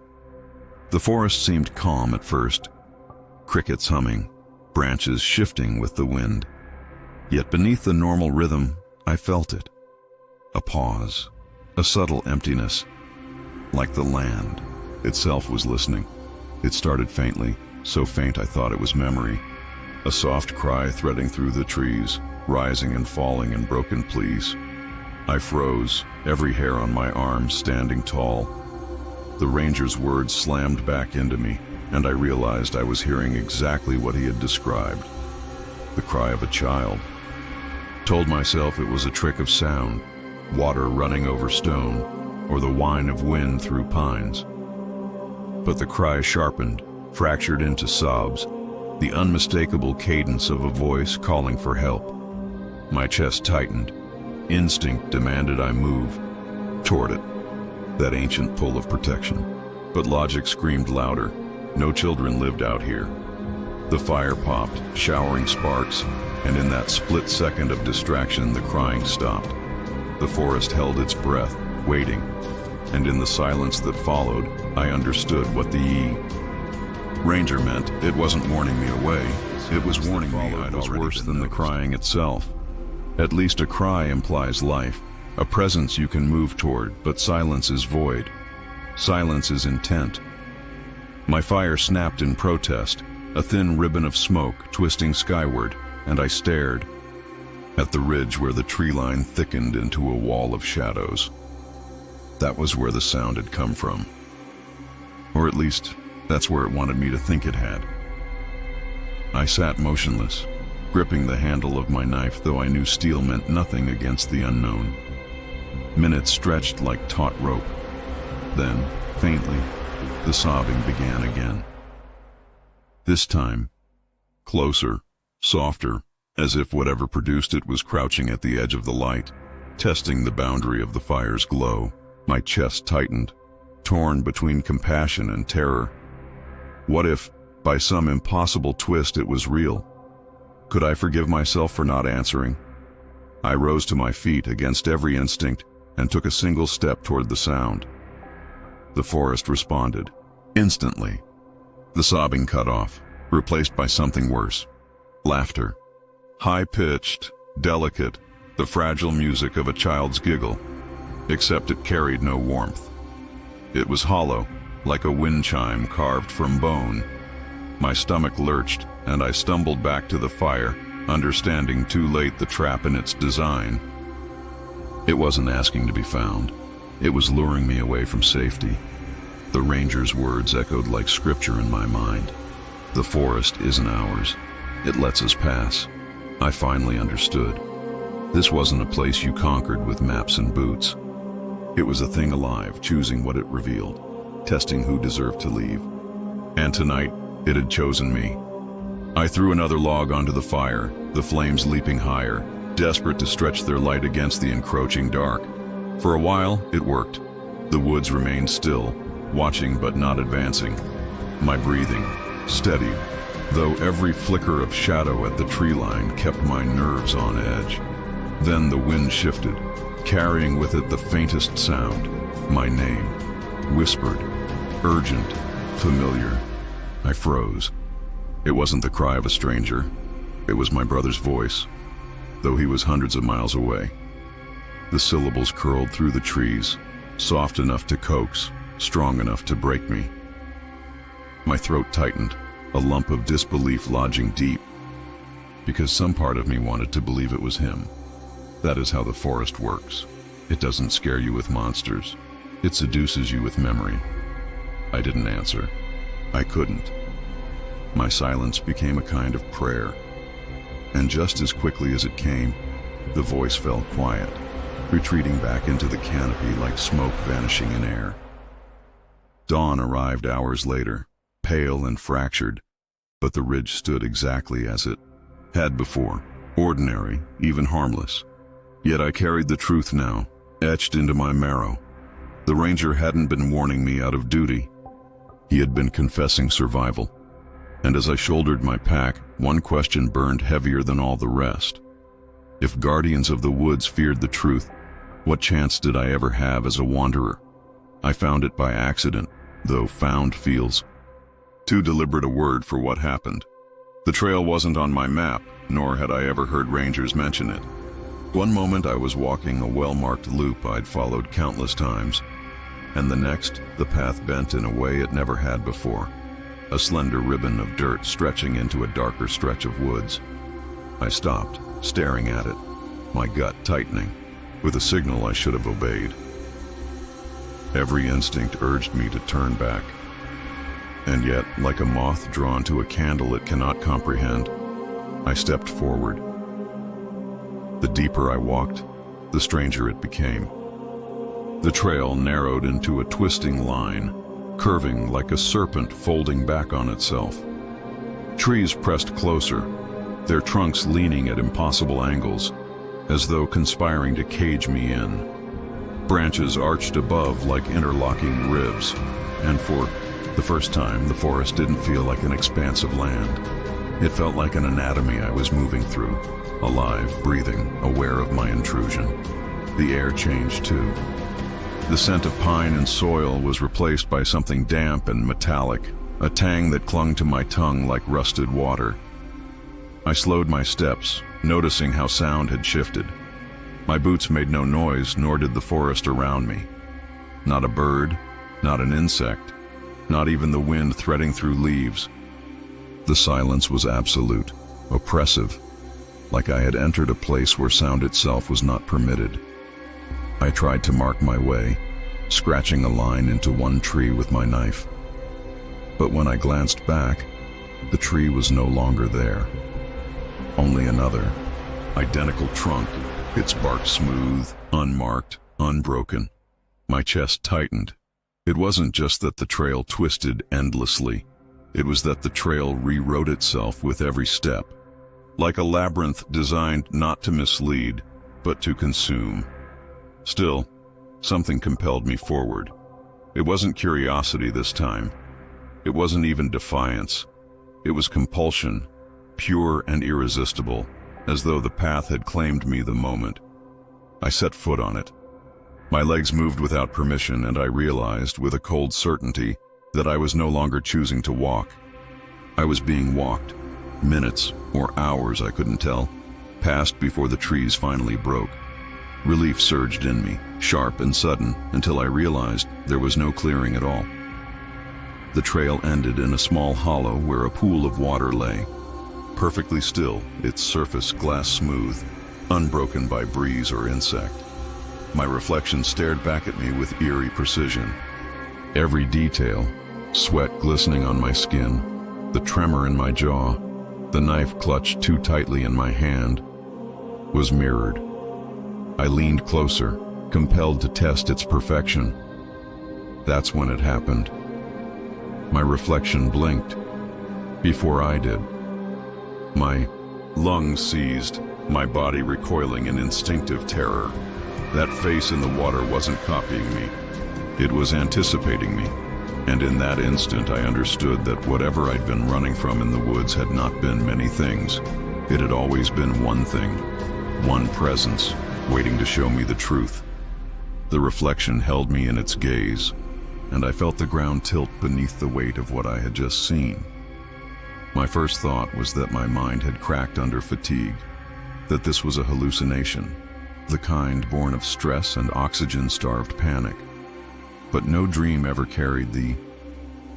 The forest seemed calm at first, crickets humming, branches shifting with the wind. Yet beneath the normal rhythm, I felt it. A pause, a subtle emptiness, like the land itself was listening. It started faintly, so faint I thought it was memory. A soft cry threading through the trees, rising and falling in broken pleas. I froze, every hair on my arm standing tall. The ranger's words slammed back into me, and I realized I was hearing exactly what he had described. The cry of a child. Told myself it was a trick of sound, water running over stone, or the whine of wind through pines. But the cry sharpened, fractured into sobs, the unmistakable cadence of a voice calling for help. My chest tightened, Instinct demanded I move toward it, that ancient pull of protection. But logic screamed louder. No children lived out here. The fire popped, showering sparks, and in that split second of distraction, the crying stopped. The forest held its breath, waiting, and in the silence that followed, I understood what the ranger meant. It wasn't warning me away. It was warning me I'd was worse than the crying itself. At least a cry implies life, a presence you can move toward, but silence is void. Silence is intent. My fire snapped in protest, a thin ribbon of smoke twisting skyward, and I stared at the ridge where the tree line thickened into a wall of shadows. That was where the sound had come from. Or at least, that's where it wanted me to think it had. I sat motionless, gripping the handle of my knife, though I knew steel meant nothing against the unknown. Minutes stretched like taut rope. Then, faintly, the sobbing began again. This time, closer, softer, as if whatever produced it was crouching at the edge of the light, testing the boundary of the fire's glow. My chest tightened, torn between compassion and terror. What if, by some impossible twist, it was real? Could I forgive myself for not answering? I rose to my feet against every instinct and took a single step toward the sound. The forest responded. Instantly. The sobbing cut off, replaced by something worse. Laughter. High-pitched, delicate, the fragile music of a child's giggle, except it carried no warmth. It was hollow, like a wind chime carved from bone. My stomach lurched, and I stumbled back to the fire, understanding too late the trap in its design. It wasn't asking to be found. It was luring me away from safety. The ranger's words echoed like scripture in my mind. The forest isn't ours. It lets us pass. I finally understood. This wasn't a place you conquered with maps and boots. It was a thing alive, choosing what it revealed, testing who deserved to leave. And tonight, it had chosen me. I threw another log onto the fire, the flames leaping higher, desperate to stretch their light against the encroaching dark. For a while, it worked. The woods remained still, watching but not advancing. My breathing steadied, though every flicker of shadow at the tree line kept my nerves on edge. Then the wind shifted, carrying with it the faintest sound, my name, whispered, urgent, familiar. I froze. It wasn't the cry of a stranger. It was my brother's voice, though he was hundreds of miles away. The syllables curled through the trees, soft enough to coax, strong enough to break me. My throat tightened, a lump of disbelief lodging deep, because some part of me wanted to believe it was him. That is how the forest works. It doesn't scare you with monsters. It seduces you with memory. I didn't answer. I couldn't. My silence became a kind of prayer. And just as quickly as it came, the voice fell quiet, retreating back into the canopy like smoke vanishing in air. Dawn arrived hours later, pale and fractured, but the ridge stood exactly as it had before, ordinary, even harmless. Yet I carried the truth now, etched into my marrow. The ranger hadn't been warning me out of duty. He had been confessing survival. And as I shouldered my pack, one question burned heavier than all the rest. If guardians of the woods feared the truth, what chance did I ever have as a wanderer? I found it by accident, though found feels too deliberate a word for what happened. The trail wasn't on my map, nor had I ever heard rangers mention it. One moment I was walking a well-marked loop I'd followed countless times, and the next, the path bent in a way it never had before, a slender ribbon of dirt stretching into a darker stretch of woods. I stopped, staring at it, my gut tightening, with a signal I should have obeyed. Every instinct urged me to turn back. And yet, like a moth drawn to a candle it cannot comprehend, I stepped forward. The deeper I walked, the stranger it became. The trail narrowed into a twisting line, curving like a serpent folding back on itself. Trees pressed closer, their trunks leaning at impossible angles, as though conspiring to cage me in. Branches arched above like interlocking ribs, and for the first time, the forest didn't feel like an expanse of land. It felt like an anatomy I was moving through, alive, breathing, aware of my intrusion. The air changed too. The scent of pine and soil was replaced by something damp and metallic, a tang that clung to my tongue like rusted water. I slowed my steps, noticing how sound had shifted. My boots made no noise, nor did the forest around me. Not a bird, not an insect, not even the wind threading through leaves. The silence was absolute, oppressive, like I had entered a place where sound itself was not permitted. I tried to mark my way, scratching a line into one tree with my knife. But when I glanced back, the tree was no longer there. Only another, identical trunk, its bark smooth, unmarked, unbroken. My chest tightened. It wasn't just that the trail twisted endlessly. It was that the trail rewrote itself with every step, like a labyrinth designed not to mislead, but to consume. Still, something compelled me forward. It wasn't curiosity this time. It wasn't even defiance. It was compulsion, pure and irresistible, as though the path had claimed me the moment. I set foot on it. My legs moved without permission, and I realized, with a cold certainty, that I was no longer choosing to walk. I was being walked. Minutes, or hours, I couldn't tell, passed before the trees finally broke. Relief surged in me, sharp and sudden, until I realized there was no clearing at all. The trail ended in a small hollow where a pool of water lay, perfectly still, its surface glass smooth, unbroken by breeze or insect. My reflection stared back at me with eerie precision. Every detail, sweat glistening on my skin, the tremor in my jaw, the knife clutched too tightly in my hand, was mirrored. I leaned closer, compelled to test its perfection. That's when it happened. My reflection blinked before I did. My lungs seized, my body recoiling in instinctive terror. That face in the water wasn't copying me. It was anticipating me. And in that instant, I understood that whatever I'd been running from in the woods had not been many things. It had always been one thing, one presence, waiting to show me the truth. The reflection held me in its gaze, and I felt the ground tilt beneath the weight of what I had just seen. My first thought was that my mind had cracked under fatigue, that this was a hallucination, the kind born of stress and oxygen-starved panic. But no dream ever carried the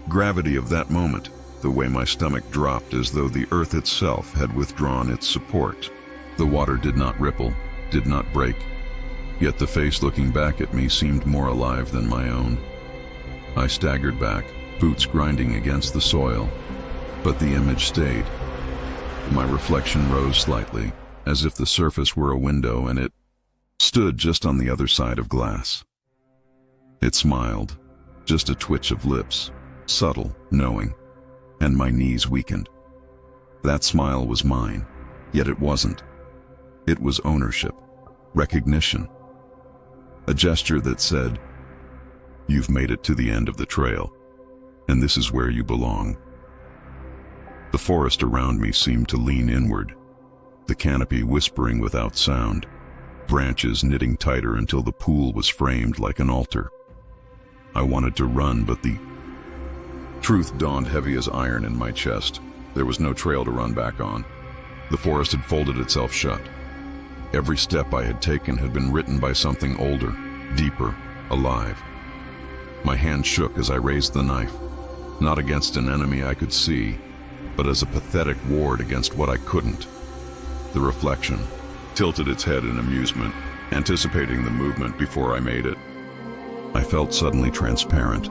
gravity of that moment, the way my stomach dropped as though the earth itself had withdrawn its support. The water did not ripple, did not break, yet the face looking back at me seemed more alive than my own. I staggered back, boots grinding against the soil, but the image stayed. My reflection rose slightly, as if the surface were a window and it stood just on the other side of glass. It smiled, just a twitch of lips, subtle, knowing, and my knees weakened. That smile was mine, yet it wasn't. It was ownership, recognition. A gesture that said, "You've made it to the end of the trail, and this is where you belong." The forest around me seemed to lean inward, the canopy whispering without sound, branches knitting tighter until the pool was framed like an altar. I wanted to run, but the truth dawned heavy as iron in my chest. There was no trail to run back on. The forest had folded itself shut. Every step I had taken had been written by something older, deeper, alive. My hand shook as I raised the knife, not against an enemy I could see, but as a pathetic ward against what I couldn't. The reflection tilted its head in amusement, anticipating the movement before I made it. I felt suddenly transparent,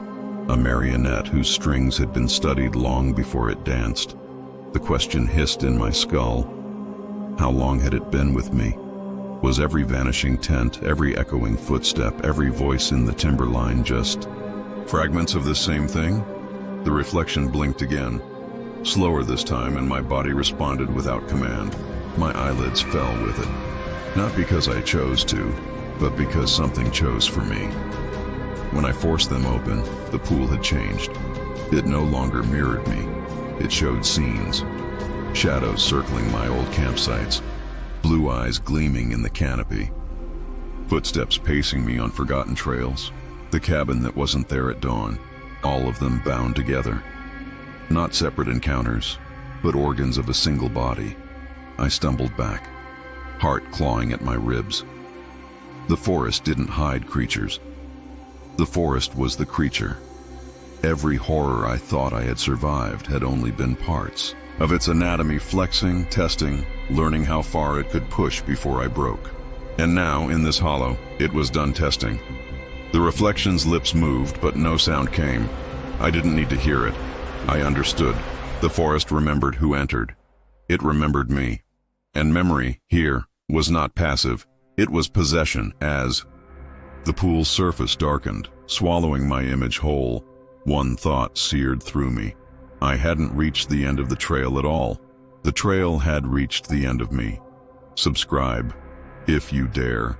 a marionette whose strings had been studied long before it danced. The question hissed in my skull. How long had it been with me? Was every vanishing tent, every echoing footstep, every voice in the timberline just fragments of this same thing? The reflection blinked again, slower this time, and my body responded without command. My eyelids fell with it. Not because I chose to, but because something chose for me. When I forced them open, the pool had changed. It no longer mirrored me. It showed scenes, shadows circling my old campsites, blue eyes gleaming in the canopy, footsteps pacing me on forgotten trails, the cabin that wasn't there at dawn, all of them bound together. Not separate encounters, but organs of a single body. I stumbled back, heart clawing at my ribs. The forest didn't hide creatures. The forest was the creature. Every horror I thought I had survived had only been parts of its anatomy flexing, testing, learning how far it could push before I broke. And now, in this hollow, it was done testing. The reflection's lips moved, but no sound came. I didn't need to hear it. I understood. The forest remembered who entered. It remembered me. And memory, here, was not passive. It was possession, as the pool's surface darkened, swallowing my image whole. One thought seared through me. I hadn't reached the end of the trail at all. The trail had reached the end of me. Subscribe, if you dare.